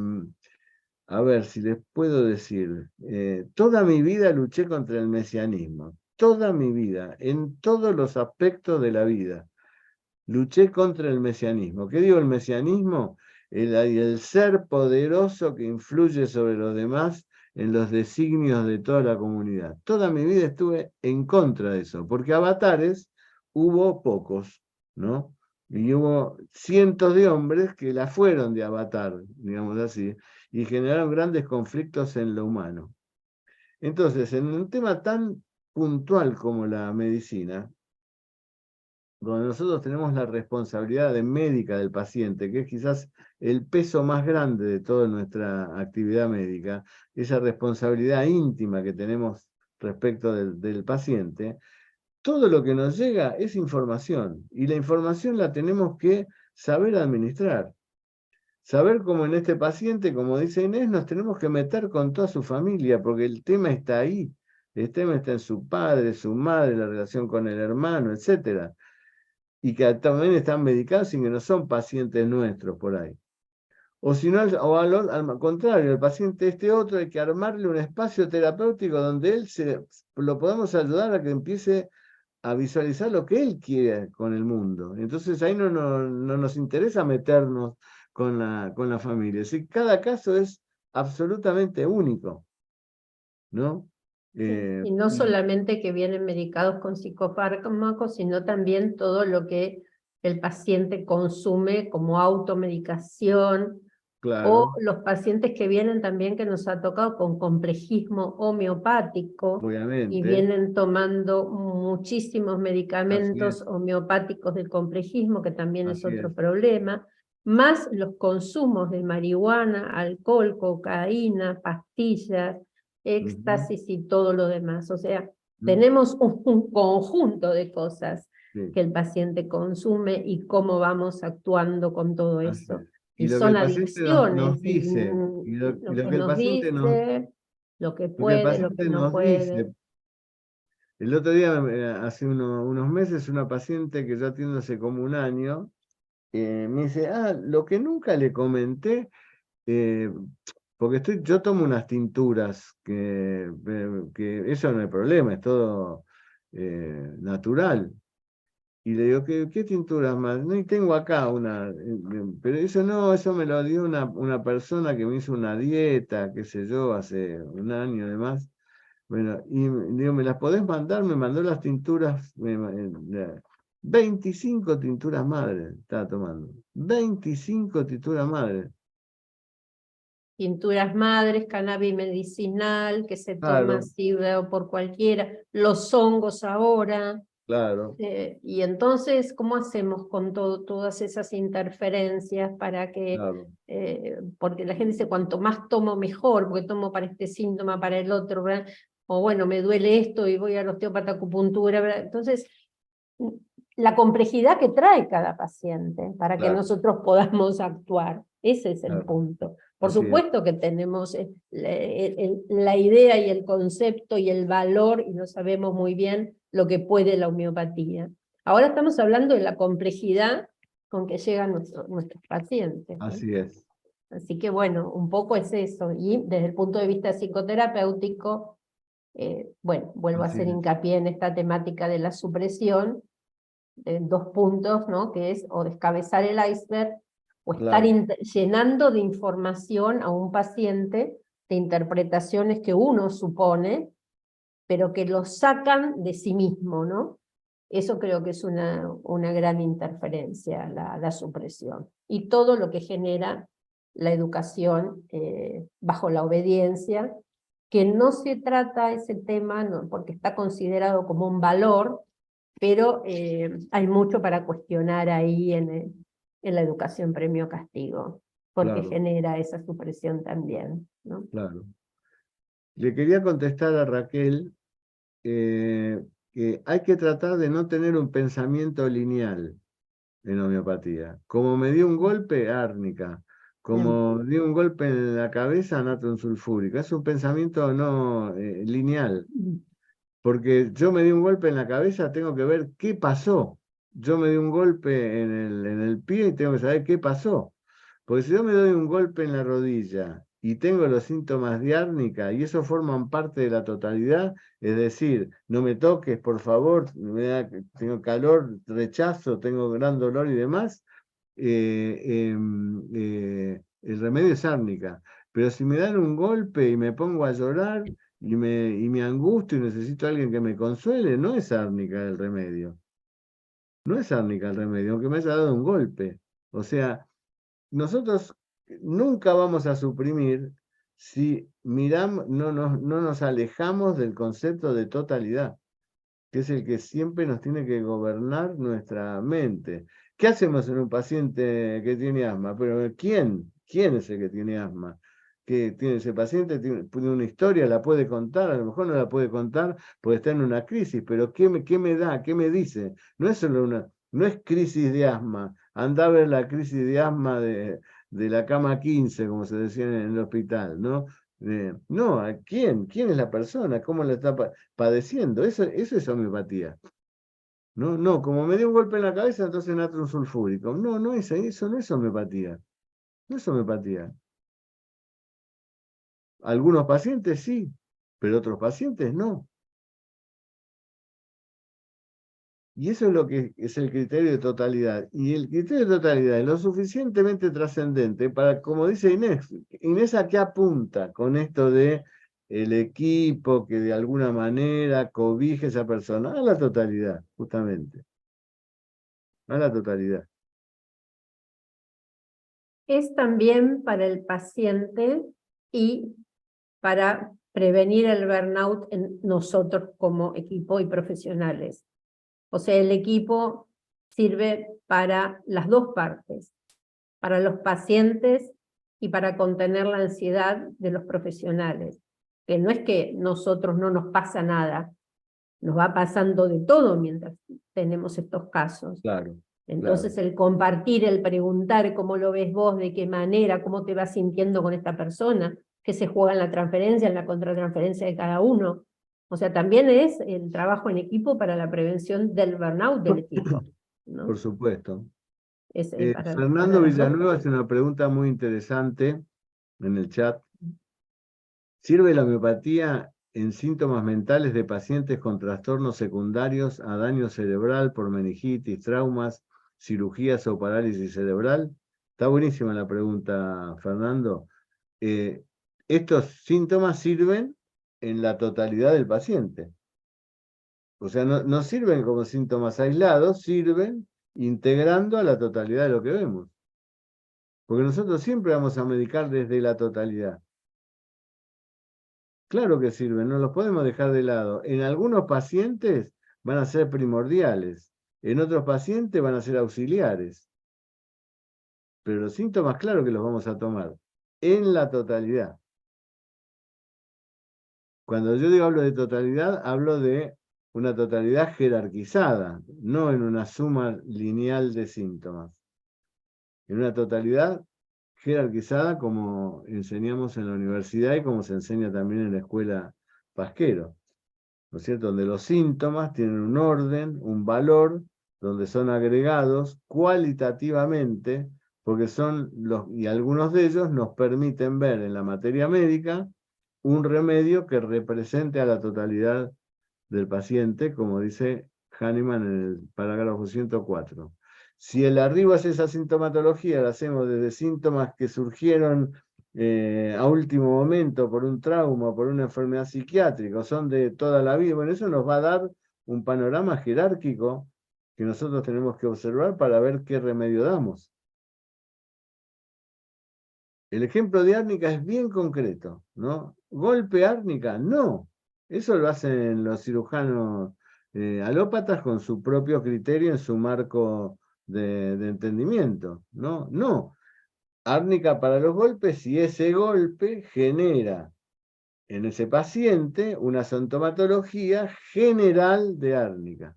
A ver si les puedo decir, toda mi vida luché contra el mesianismo, toda mi vida, en todos los aspectos de la vida, luché contra el mesianismo. ¿Qué digo el mesianismo? El ser poderoso que influye sobre los demás en los designios de toda la comunidad. Toda mi vida estuve en contra de eso, porque avatares hubo pocos, ¿no? Y hubo cientos de hombres que la fueron de avatar, digamos así, y generaron grandes conflictos en lo humano. Entonces, en un tema tan puntual como la medicina, donde nosotros tenemos la responsabilidad de médica del paciente, que es quizás el peso más grande de toda nuestra actividad médica, esa responsabilidad íntima que tenemos respecto del paciente, todo lo que nos llega es información, y la información la tenemos que saber administrar. Saber cómo en este paciente, como dice Inés, nos tenemos que meter con toda su familia, porque el tema está ahí. El tema está en su padre, su madre, la relación con el hermano, etcétera. Y que también están medicados y que no son pacientes nuestros por ahí. O si no, al contrario, el paciente este otro hay que armarle un espacio terapéutico donde lo podamos ayudar a que empiece a visualizar lo que él quiere con el mundo. Entonces ahí no nos interesa meternos con la familia. Es decir, cada caso es absolutamente único, ¿no? Y no Y solamente que vienen medicados con psicofármacos, sino también todo lo que el paciente consume como automedicación, o claro, los pacientes que vienen también que nos ha tocado con complejismo homeopático y obviamente, vienen tomando muchísimos así medicamentos es, homeopáticos del complejismo, que también es así otro es. problema, más los consumos de marihuana, alcohol, cocaína, pastillas. éxtasis y todo lo demás. O sea, tenemos un conjunto de cosas Sí, que el paciente consume y cómo vamos actuando con todo así eso. es. Y lo que son el paciente nos adicciones, y dice, lo y lo que que el nos paciente dice, lo que lo que el puede, lo que paciente no nos puede. dice. El otro día, hace unos meses, una paciente que yo atiendo hace como un año, me dice, lo que nunca le comenté, eh, porque yo tomo unas tinturas, que eso no hay problema, es todo natural. Y le digo, ¿qué tinturas más? No, y tengo acá una, pero eso no, eso me lo dio una persona que me hizo una dieta, qué sé yo, hace un año además. Bueno, y digo, ¿me las podés mandar? Me mandó las tinturas, 25 tinturas madre estaba tomando. 25 tinturas madre. Tinturas madres, cannabis medicinal, que se toma Claro, así por cualquiera, los hongos ahora. claro, Y entonces, ¿cómo hacemos con todas esas interferencias para que, claro. porque la gente dice, cuanto más tomo mejor, porque tomo para este síntoma, para el otro, ¿verdad? O bueno, me duele esto y voy al osteópata, acupuntura, ¿verdad? Entonces, la complejidad que trae cada paciente para que Claro, nosotros podamos actuar. Ese es el claro. punto. Por Así es. supuesto que tenemos la idea y el concepto y el valor y no sabemos muy bien lo que puede la homeopatía. Ahora estamos hablando de la complejidad con que llegan nuestros pacientes, ¿no? Así es. Así que bueno, un poco es eso. Y desde el punto de vista psicoterapéutico, bueno, vuelvo a Así hacer es. hincapié en esta temática de la supresión, dos puntos, ¿no? Que es o descabezar el iceberg o estar Claro, llenando de información a un paciente de interpretaciones que uno supone, pero que lo sacan de sí mismo, ¿no? Eso creo que es una gran interferencia, la supresión. Y todo lo que genera la educación bajo la obediencia, que no se trata ese tema, no, porque está considerado como un valor, pero hay mucho para cuestionar ahí en la educación premio-castigo, porque claro, genera esa supresión también, ¿no? claro. Le quería contestar a Raquel que hay que tratar de no tener un pensamiento lineal en homeopatía. Como me dio un golpe, árnica. Bien. Como dio un golpe en la cabeza, natron sulfúrico. Es un pensamiento no lineal. Porque yo me di un golpe en la cabeza, tengo que ver qué pasó. Yo me di un golpe en el pie y tengo que saber qué pasó. Porque si yo me doy un golpe en la rodilla y tengo los síntomas de árnica y eso forman parte de la totalidad, es decir, no me toques, por favor, tengo calor, rechazo, tengo gran dolor y demás, el remedio es árnica. Pero si me dan un golpe y me pongo a llorar y me angustio y necesito a alguien que me consuele, no es árnica el remedio. No es árnica el remedio, aunque me haya dado un golpe. O sea, nosotros nunca vamos a suprimir si miramos, no nos alejamos del concepto de totalidad, que es el que siempre nos tiene que gobernar nuestra mente. ¿Qué hacemos en un paciente que tiene asma? Pero ¿quién es el que tiene asma? Que tiene ese paciente, tiene una historia, la puede contar, a lo mejor no la puede contar, puede estar en una crisis, pero ¿qué me da? ¿Qué me dice? No es solo no es crisis de asma. Anda a ver la crisis de asma de la cama 15, como se decía en el hospital, ¿no? No, ¿a quién? ¿Quién es la persona? ¿Cómo la está padeciendo? Eso es homeopatía. No, no, como me dio un golpe en la cabeza, entonces natron sulfúrico. No, no es eso, no es homeopatía. No es homeopatía. Algunos pacientes sí, pero otros pacientes no. Y eso es lo que es el criterio de totalidad. Y el criterio de totalidad es lo suficientemente trascendente para, como dice Inés, Inés a qué apunta con esto de el equipo que de alguna manera cobije a esa persona, a la totalidad, justamente, a la totalidad. Es también para el paciente y para prevenir el burnout en nosotros como equipo y profesionales. O sea, el equipo sirve para las dos partes, para los pacientes y para contener la ansiedad de los profesionales. que no es que nosotros no nos pasa nada, nos va pasando de todo mientras tenemos estos casos. Claro. Entonces el compartir, el preguntar cómo lo ves vos, de qué manera, cómo te vas sintiendo con esta persona, qué se juega en la transferencia, en la contratransferencia de cada uno. O sea, también es el trabajo en equipo para la prevención del burnout del equipo, ¿no? Por supuesto. Es, Fernando para las dos Villanueva cosas. hace una pregunta muy interesante en el chat. ¿Sirve la homeopatía en síntomas mentales de pacientes con trastornos secundarios a daño cerebral por meningitis, traumas, cirugías o parálisis cerebral? Está buenísima la pregunta, Fernando. Estos síntomas sirven en la totalidad del paciente. O sea, no sirven como síntomas aislados, sirven integrando a la totalidad de lo que vemos. Porque nosotros siempre vamos a medicar desde la totalidad. Claro que sirven, no los podemos dejar de lado. En algunos pacientes van a ser primordiales, en otros pacientes van a ser auxiliares. Pero los síntomas, claro que los vamos a tomar en la totalidad. Cuando yo digo hablo de totalidad, hablo de una totalidad jerarquizada, no en una suma lineal de síntomas. En una totalidad jerarquizada como enseñamos en la universidad y como se enseña también en la escuela Pasquero, ¿no es cierto? Donde los síntomas tienen un orden, un valor, donde son agregados cualitativamente, porque son y algunos de ellos nos permiten ver en la materia médica un remedio que represente a la totalidad del paciente, como dice Hahnemann en el parágrafo 104. Si el arribo es esa sintomatología, la hacemos desde síntomas que surgieron a último momento por un trauma, por una enfermedad psiquiátrica, o son de toda la vida, bueno, eso nos va a dar un panorama jerárquico que nosotros tenemos que observar para ver qué remedio damos. El ejemplo de árnica es bien concreto, ¿no? ¿Golpe árnica? No. Eso lo hacen los cirujanos alópatas con su propio criterio en su marco de entendimiento, ¿no? No. Árnica para los golpes si ese golpe genera en ese paciente una sintomatología general de árnica,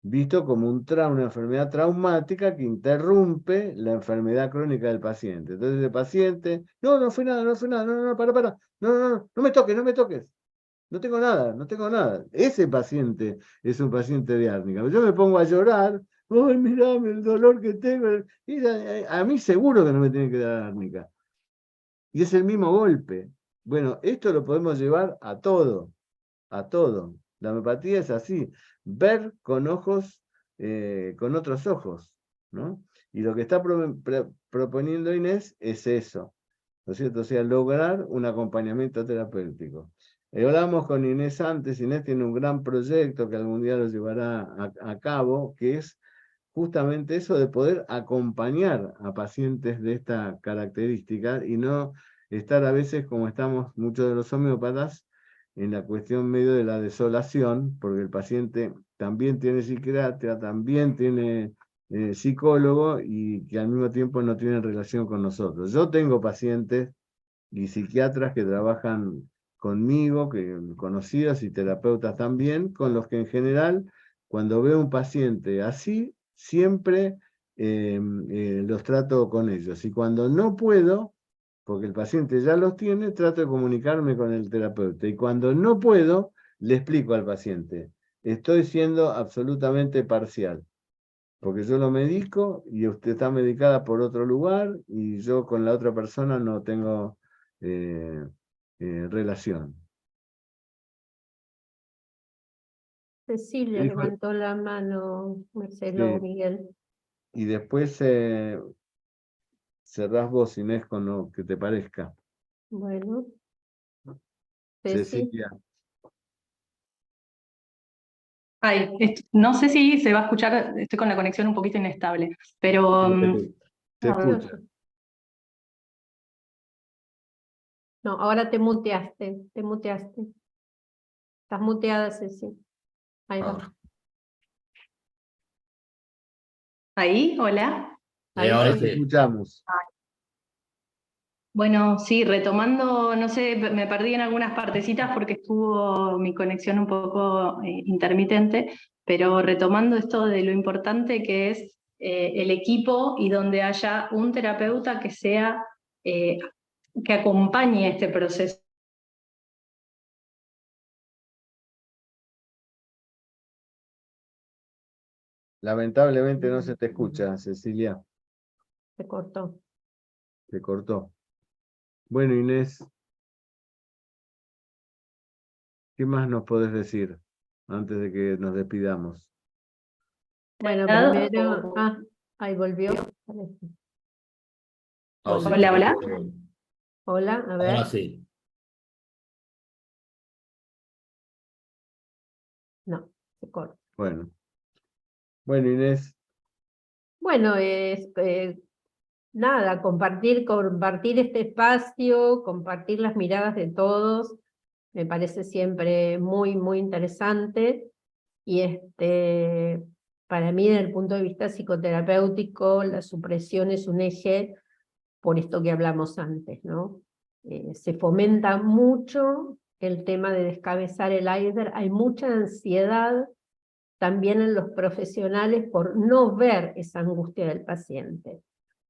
visto como una enfermedad traumática que interrumpe la enfermedad crónica del paciente. Entonces el paciente, no fue nada, para, no me toques, no tengo nada. Ese paciente es un paciente de árnica. Yo me pongo a llorar, ay, mirame el dolor que tengo, y a mí seguro que no me tiene que dar árnica. Y es el mismo golpe. Bueno, esto lo podemos llevar a todo. La homeopatía es así, ver con ojos, con otros ojos, ¿no? Y lo que está proponiendo Inés es eso, ¿no es cierto? O sea, lograr un acompañamiento terapéutico. Hablamos con Inés antes, Inés tiene un gran proyecto que algún día lo llevará a cabo, que es justamente eso de poder acompañar a pacientes de esta característica y no estar a veces como estamos muchos de los homeópatas, en la cuestión medio de la desolación, porque el paciente también tiene psiquiatra, también tiene psicólogo y que al mismo tiempo no tienen relación con nosotros. Yo tengo pacientes y psiquiatras que trabajan conmigo, conocidos y terapeutas también, con los que en general, cuando veo un paciente así, siempre los trato con ellos. Y cuando no puedo, porque el paciente ya los tiene, trato de comunicarme con el terapeuta. Y cuando no puedo, le explico al paciente, estoy siendo absolutamente parcial, porque yo lo medico y usted está medicada por otro lugar y yo con la otra persona no tengo relación. Cecilia Dijo, levantó la mano, Marcelo, Miguel. y después cerrás vos, Inés, con lo que te parezca. Bueno, Ceci. Cecilia. Ay, no sé si se va a escuchar, estoy con la conexión un poquito inestable, pero Te escucho. No, ahora te muteaste. Estás muteada, Ceci. Ahí va. Ahora. ahí, hola. Ahí Ahora Te sí. sí. escuchamos. Bueno, sí, retomando, no sé, me perdí en algunas partecitas porque estuvo mi conexión un poco intermitente, pero retomando esto de lo importante que es el equipo y donde haya un terapeuta que sea, que acompañe este proceso. Lamentablemente no se te escucha, Cecilia, Se cortó. se cortó. Bueno, Inés, ¿qué más nos podés decir antes de que nos despidamos? Bueno, ¿Verdad? primero, ahí volvió. No, sí, Hola, hola. Hola, a ver. Ahora sí. No, se corta. Bueno, bueno, Inés, Bueno, nada, compartir este espacio, compartir las miradas de todos, me parece siempre muy, muy interesante. Y para mí, desde el punto de vista psicoterapéutico, la supresión es un eje por esto que hablamos antes, ¿no? Se fomenta mucho el tema de descabezar el iceberg, hay mucha ansiedad también en los profesionales por no ver esa angustia del paciente.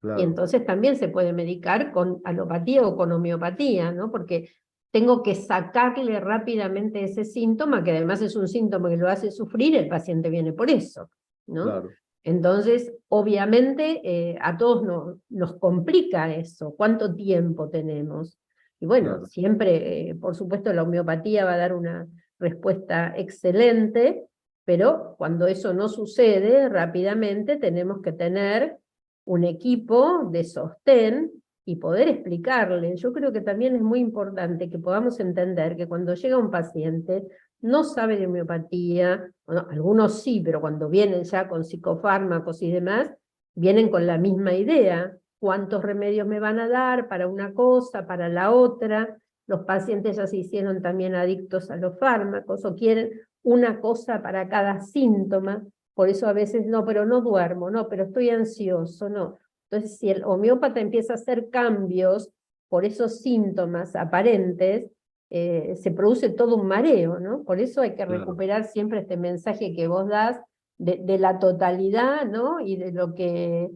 Y claro, entonces también se puede medicar con alopatía o con homeopatía, ¿no? Porque tengo que sacarle rápidamente ese síntoma, que además es un síntoma que lo hace sufrir, el paciente viene por eso, ¿no? claro, Entonces, obviamente, a todos nos complica eso, cuánto tiempo tenemos. Y bueno, claro, siempre, por supuesto, la homeopatía va a dar una respuesta excelente, pero cuando eso no sucede rápidamente, tenemos que tener un equipo de sostén y poder explicarle. Yo creo que también es muy importante que podamos entender que cuando llega un paciente no sabe de homeopatía, bueno, algunos sí, pero cuando vienen ya con psicofármacos y demás, vienen con la misma idea. ¿Cuántos remedios me van a dar para una cosa, para la otra? Los pacientes ya se hicieron también adictos a los fármacos o quieren una cosa para cada síntoma. Por eso a veces, no, pero no duermo, no, pero estoy ansioso, no. Entonces, si el homeópata empieza a hacer cambios por esos síntomas aparentes, se produce todo un mareo, ¿no? Por eso hay que claro, recuperar siempre este mensaje que vos das de la totalidad, ¿no? Y de lo que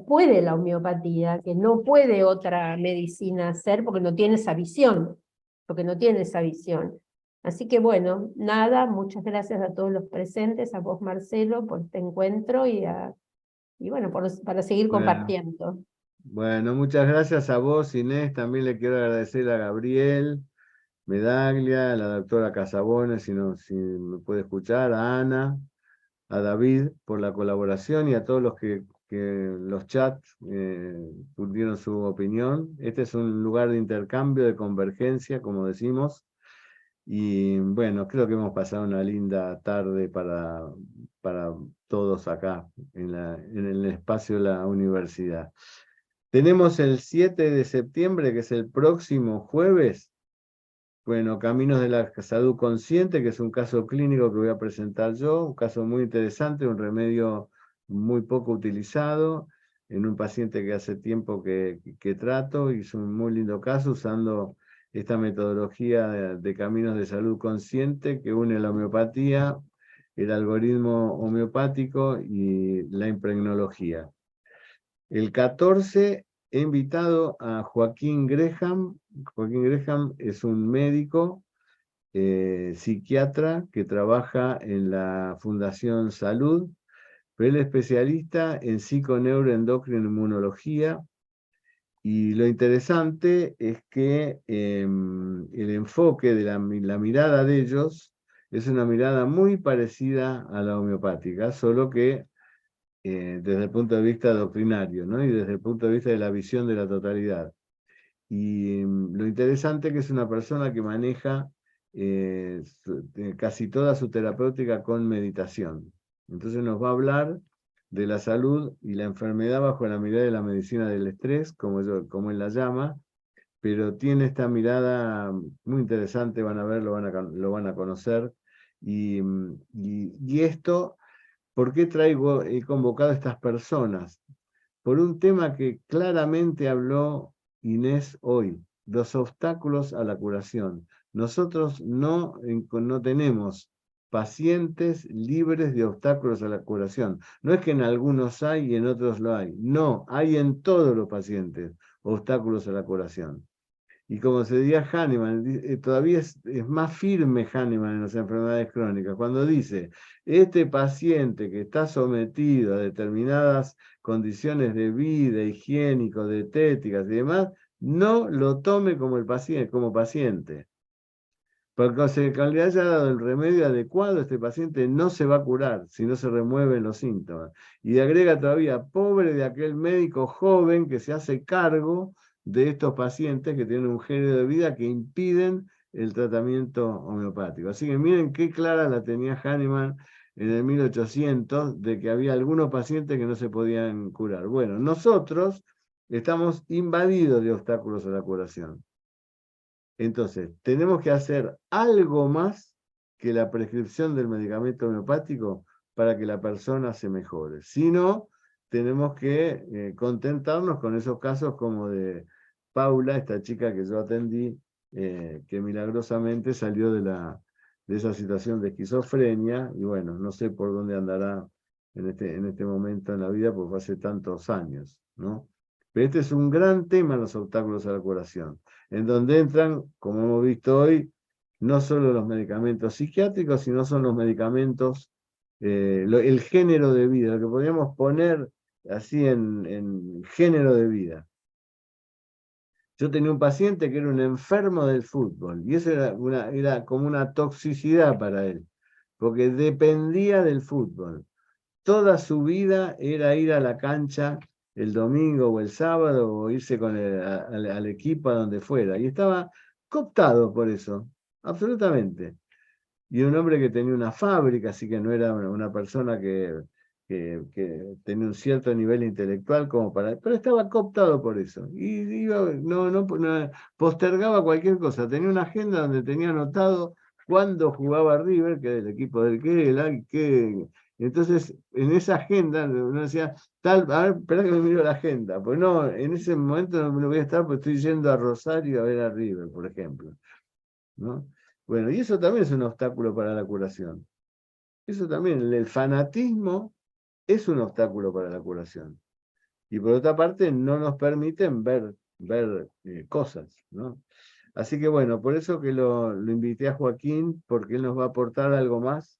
puede la homeopatía, que no puede otra medicina hacer porque no tiene esa visión, porque no tiene esa visión. Así que bueno, nada, muchas gracias a todos los presentes, a vos Marcelo por este encuentro y bueno, para seguir bueno. compartiendo. Bueno, muchas gracias a vos, Inés. También le quiero agradecer a Gabriel Medaglia, a la doctora Casabona, si me puede escuchar, a Ana, a David por la colaboración y a todos los que los chats dieron su opinión. Este es un lugar de intercambio, de convergencia, como decimos. Y bueno, creo que hemos pasado una linda tarde para todos acá en el espacio de la universidad. Tenemos el 7 de septiembre, que es el próximo jueves. Bueno, Caminos de la Salud Consciente, que es un caso clínico que voy a presentar yo, un caso muy interesante, un remedio muy poco utilizado en un paciente que hace tiempo que trato, y es un muy lindo caso usando esta metodología de Caminos de Salud Consciente que une la homeopatía, el algoritmo homeopático y la impregnología. El 14 he invitado a Joaquín Graham. Joaquín Graham es un médico psiquiatra que trabaja en la Fundación Salud, pero él es especialista en psiconeuroendocrinoinmunología, y lo interesante es que el enfoque de la mirada de ellos es una mirada muy parecida a la homeopática, solo que desde el punto de vista doctrinario, ¿no? Y desde el punto de vista de la visión de la totalidad. Y lo interesante es que es una persona que maneja casi toda su terapéutica con meditación. Entonces nos va a hablar de la salud y la enfermedad bajo la mirada de la medicina del estrés, como él la llama, pero tiene esta mirada muy interesante, van a ver, lo van a conocer. Y esto, ¿por qué he convocado a estas personas? por un tema que claramente habló Inés hoy, los obstáculos a la curación. Nosotros no tenemos pacientes libres de obstáculos a la curación. No es que en algunos hay y en otros lo hay. No, hay en todos los pacientes obstáculos a la curación. Y como se decía Hahnemann, todavía es más firme Hahnemann en las enfermedades crónicas, cuando dice, este paciente que está sometido a determinadas condiciones de vida, higiénico, dietéticas y demás, no lo tome como paciente. Porque cuando le haya dado el remedio adecuado, este paciente no se va a curar si no se remueven los síntomas. Y agrega todavía, pobre de aquel médico joven que se hace cargo de estos pacientes que tienen un género de vida que impiden el tratamiento homeopático. Así que miren qué clara la tenía Hahnemann en el 1800 de que había algunos pacientes que no se podían curar. Bueno, nosotros estamos invadidos de obstáculos a la curación. Entonces, tenemos que hacer algo más que la prescripción del medicamento homeopático para que la persona se mejore. Si no, tenemos que contentarnos con esos casos como de Paula, esta chica que yo atendí, que milagrosamente salió de esa situación de esquizofrenia, y bueno, no sé por dónde andará en este momento en la vida, porque fue hace tantos años, ¿no? Pero este es un gran tema, los obstáculos a la curación, en donde entran, como hemos visto hoy, no solo los medicamentos psiquiátricos, sino son los medicamentos, el género de vida, lo que podríamos poner así en género de vida. Yo tenía un paciente que era un enfermo del fútbol, y eso era como una toxicidad para él, porque dependía del fútbol. Toda su vida era ir a la cancha el domingo o el sábado o irse con al equipo a donde fuera. Y estaba cooptado por eso, absolutamente. Y un hombre que tenía una fábrica, así que no era una persona que tenía un cierto nivel intelectual como para... Pero estaba cooptado por eso. Y no postergaba cualquier cosa. Tenía una agenda donde tenía anotado cuándo jugaba River, que era el equipo del que era, y qué... Entonces, en esa agenda, uno decía, a ver, espera que me miro la agenda. Pues no, en ese momento no me lo voy a estar, porque estoy yendo a Rosario a ver a River, por ejemplo, ¿no? Bueno, y eso también es un obstáculo para la curación. Eso también, el fanatismo es un obstáculo para la curación. Y por otra parte, no nos permiten ver cosas, ¿no? Así que bueno, por eso que lo invité a Joaquín, porque él nos va a aportar algo más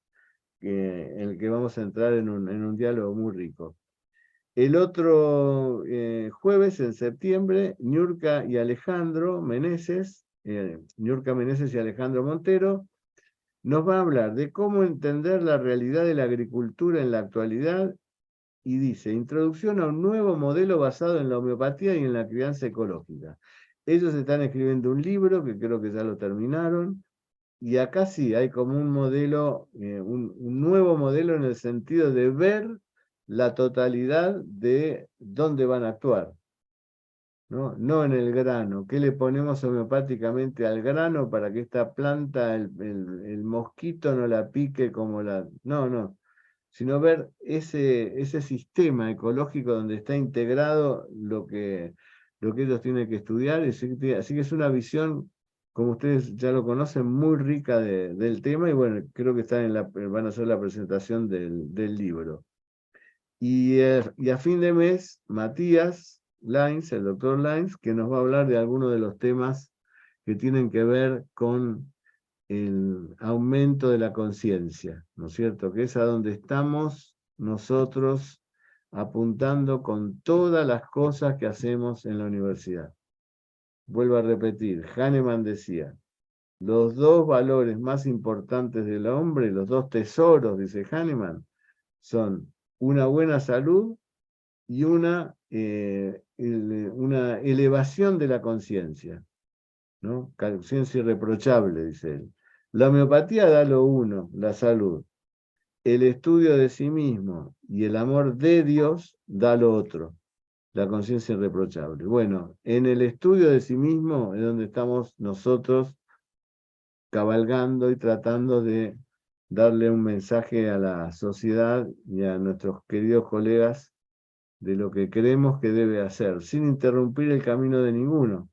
en el que vamos a entrar en un diálogo muy rico. El otro jueves, en septiembre, Niurka Meneses y Alejandro Montero, nos va a hablar de cómo entender la realidad de la agricultura en la actualidad, y dice, introducción a un nuevo modelo basado en la homeopatía y en la crianza ecológica. Ellos están escribiendo un libro, que creo que ya lo terminaron, y acá sí, hay como un modelo, un nuevo modelo en el sentido de ver la totalidad de dónde van a actuar, ¿no? No en el grano. ¿Qué le ponemos homeopáticamente al grano para que esta planta, el mosquito no la pique como la... No, sino ver ese sistema ecológico donde está integrado lo que ellos tienen que estudiar. Así que es una visión, como ustedes ya lo conocen, muy rica del tema, y bueno, creo que van a hacer la presentación del libro. Y a fin de mes, Matías Lines, el doctor Lines, que nos va a hablar de algunos de los temas que tienen que ver con el aumento de la conciencia, ¿no es cierto? Que es a donde estamos nosotros apuntando con todas las cosas que hacemos en la universidad. Vuelvo a repetir, Hahnemann decía, los dos valores más importantes del hombre, los dos tesoros, dice Hahnemann, son una buena salud y una elevación de la conciencia, ¿no? Conciencia irreprochable, dice él. La homeopatía da lo uno, la salud. El estudio de sí mismo y el amor de Dios da lo otro, la conciencia irreprochable. Bueno, en el estudio de sí mismo es donde estamos nosotros cabalgando y tratando de darle un mensaje a la sociedad y a nuestros queridos colegas de lo que creemos que debe hacer, sin interrumpir el camino de ninguno,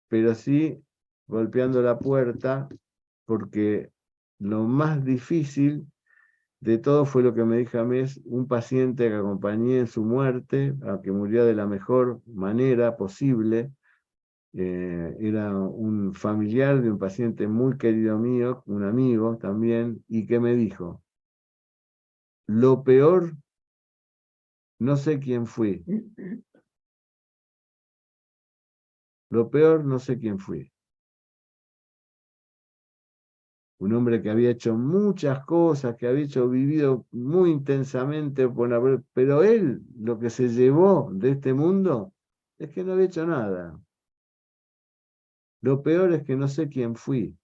pero sí golpeando la puerta, porque lo más difícil de todo fue lo que me dijo a mí, es un paciente que acompañé en su muerte, a que murió de la mejor manera posible. Era un familiar de un paciente muy querido mío, un amigo también, y que me dijo, lo peor, no sé quién fui, lo peor, no sé quién fui. Un hombre que había hecho muchas cosas, que había vivido muy intensamente, pero él lo que se llevó de este mundo es que no había hecho nada. Lo peor es que no sé quién fui.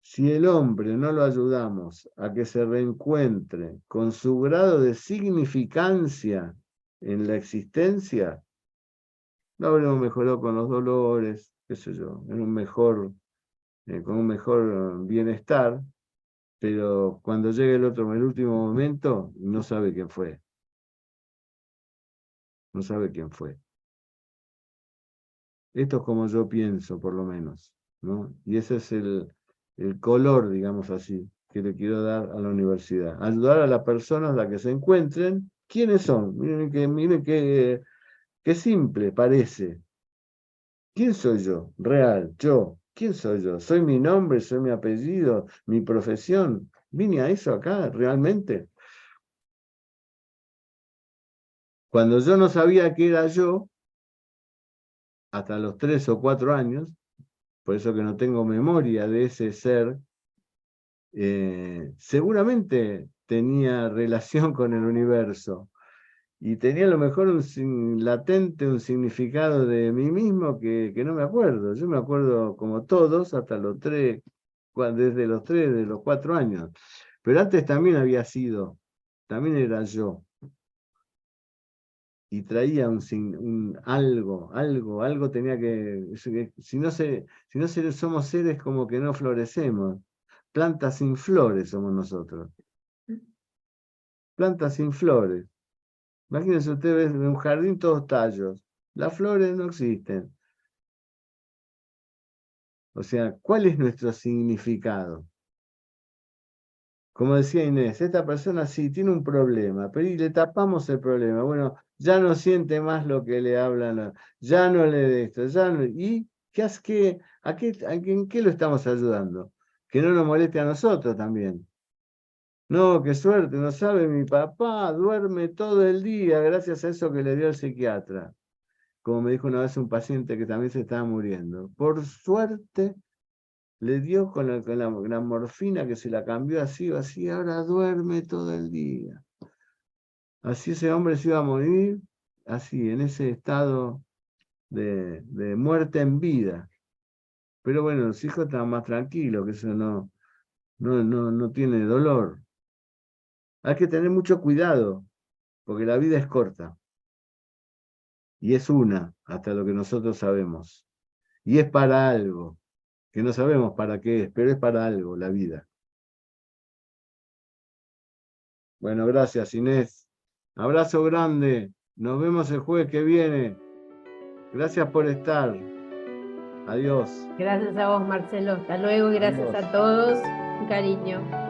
Si el hombre no lo ayudamos a que se reencuentre con su grado de significancia en la existencia, lo habremos mejorado con los dolores, qué sé yo, con un mejor bienestar, pero cuando llegue el último momento, no sabe quién fue. No sabe quién fue. Esto es como yo pienso, por lo menos, ¿no? Y ese es el color, digamos así, que le quiero dar a la universidad. Ayudar a las personas a que se encuentren quiénes son. Miren qué simple parece. ¿Quién soy yo? Real, yo. ¿Quién soy yo? ¿Soy mi nombre? ¿Soy mi apellido? ¿Mi profesión? ¿Vine a eso acá realmente? Cuando yo no sabía qué era yo, hasta los 3 o 4 años, por eso que no tengo memoria de ese ser, seguramente tenía relación con el universo y tenía a lo mejor latente un significado de mí mismo que no me acuerdo. Yo me acuerdo como todos hasta los 3, desde los 3, de los 4 años. Pero antes también había sido, también era yo. Y traía algo tenía que, si no somos seres como que no florecemos. Plantas sin flores somos nosotros. Plantas sin flores. Imagínense ustedes en un jardín todos tallos. Las flores no existen. O sea, ¿cuál es nuestro significado? Como decía Inés, esta persona sí tiene un problema, pero y le tapamos el problema. Bueno, ya no siente más lo que le hablan, ya no le de esto, ya no. ¿Y en qué lo estamos ayudando? Que no nos moleste a nosotros también. No, qué suerte, no sabe, mi papá duerme todo el día gracias a eso que le dio el psiquiatra. Como me dijo una vez un paciente que también se estaba muriendo. Por suerte le dio con la morfina que se la cambió así o así, ahora duerme todo el día. Así ese hombre se iba a morir, así, en ese estado de muerte en vida. Pero bueno, los hijos estaban más tranquilos, que eso no tiene dolor. Hay que tener mucho cuidado, porque la vida es corta. Y es una, hasta lo que nosotros sabemos. Y es para algo, que no sabemos para qué es, pero es para algo la vida. Bueno, gracias Inés. Abrazo grande. Nos vemos el jueves que viene. Gracias por estar. Adiós. Gracias a vos, Marcelo. Hasta luego, gracias Adiós. a todos. Un cariño.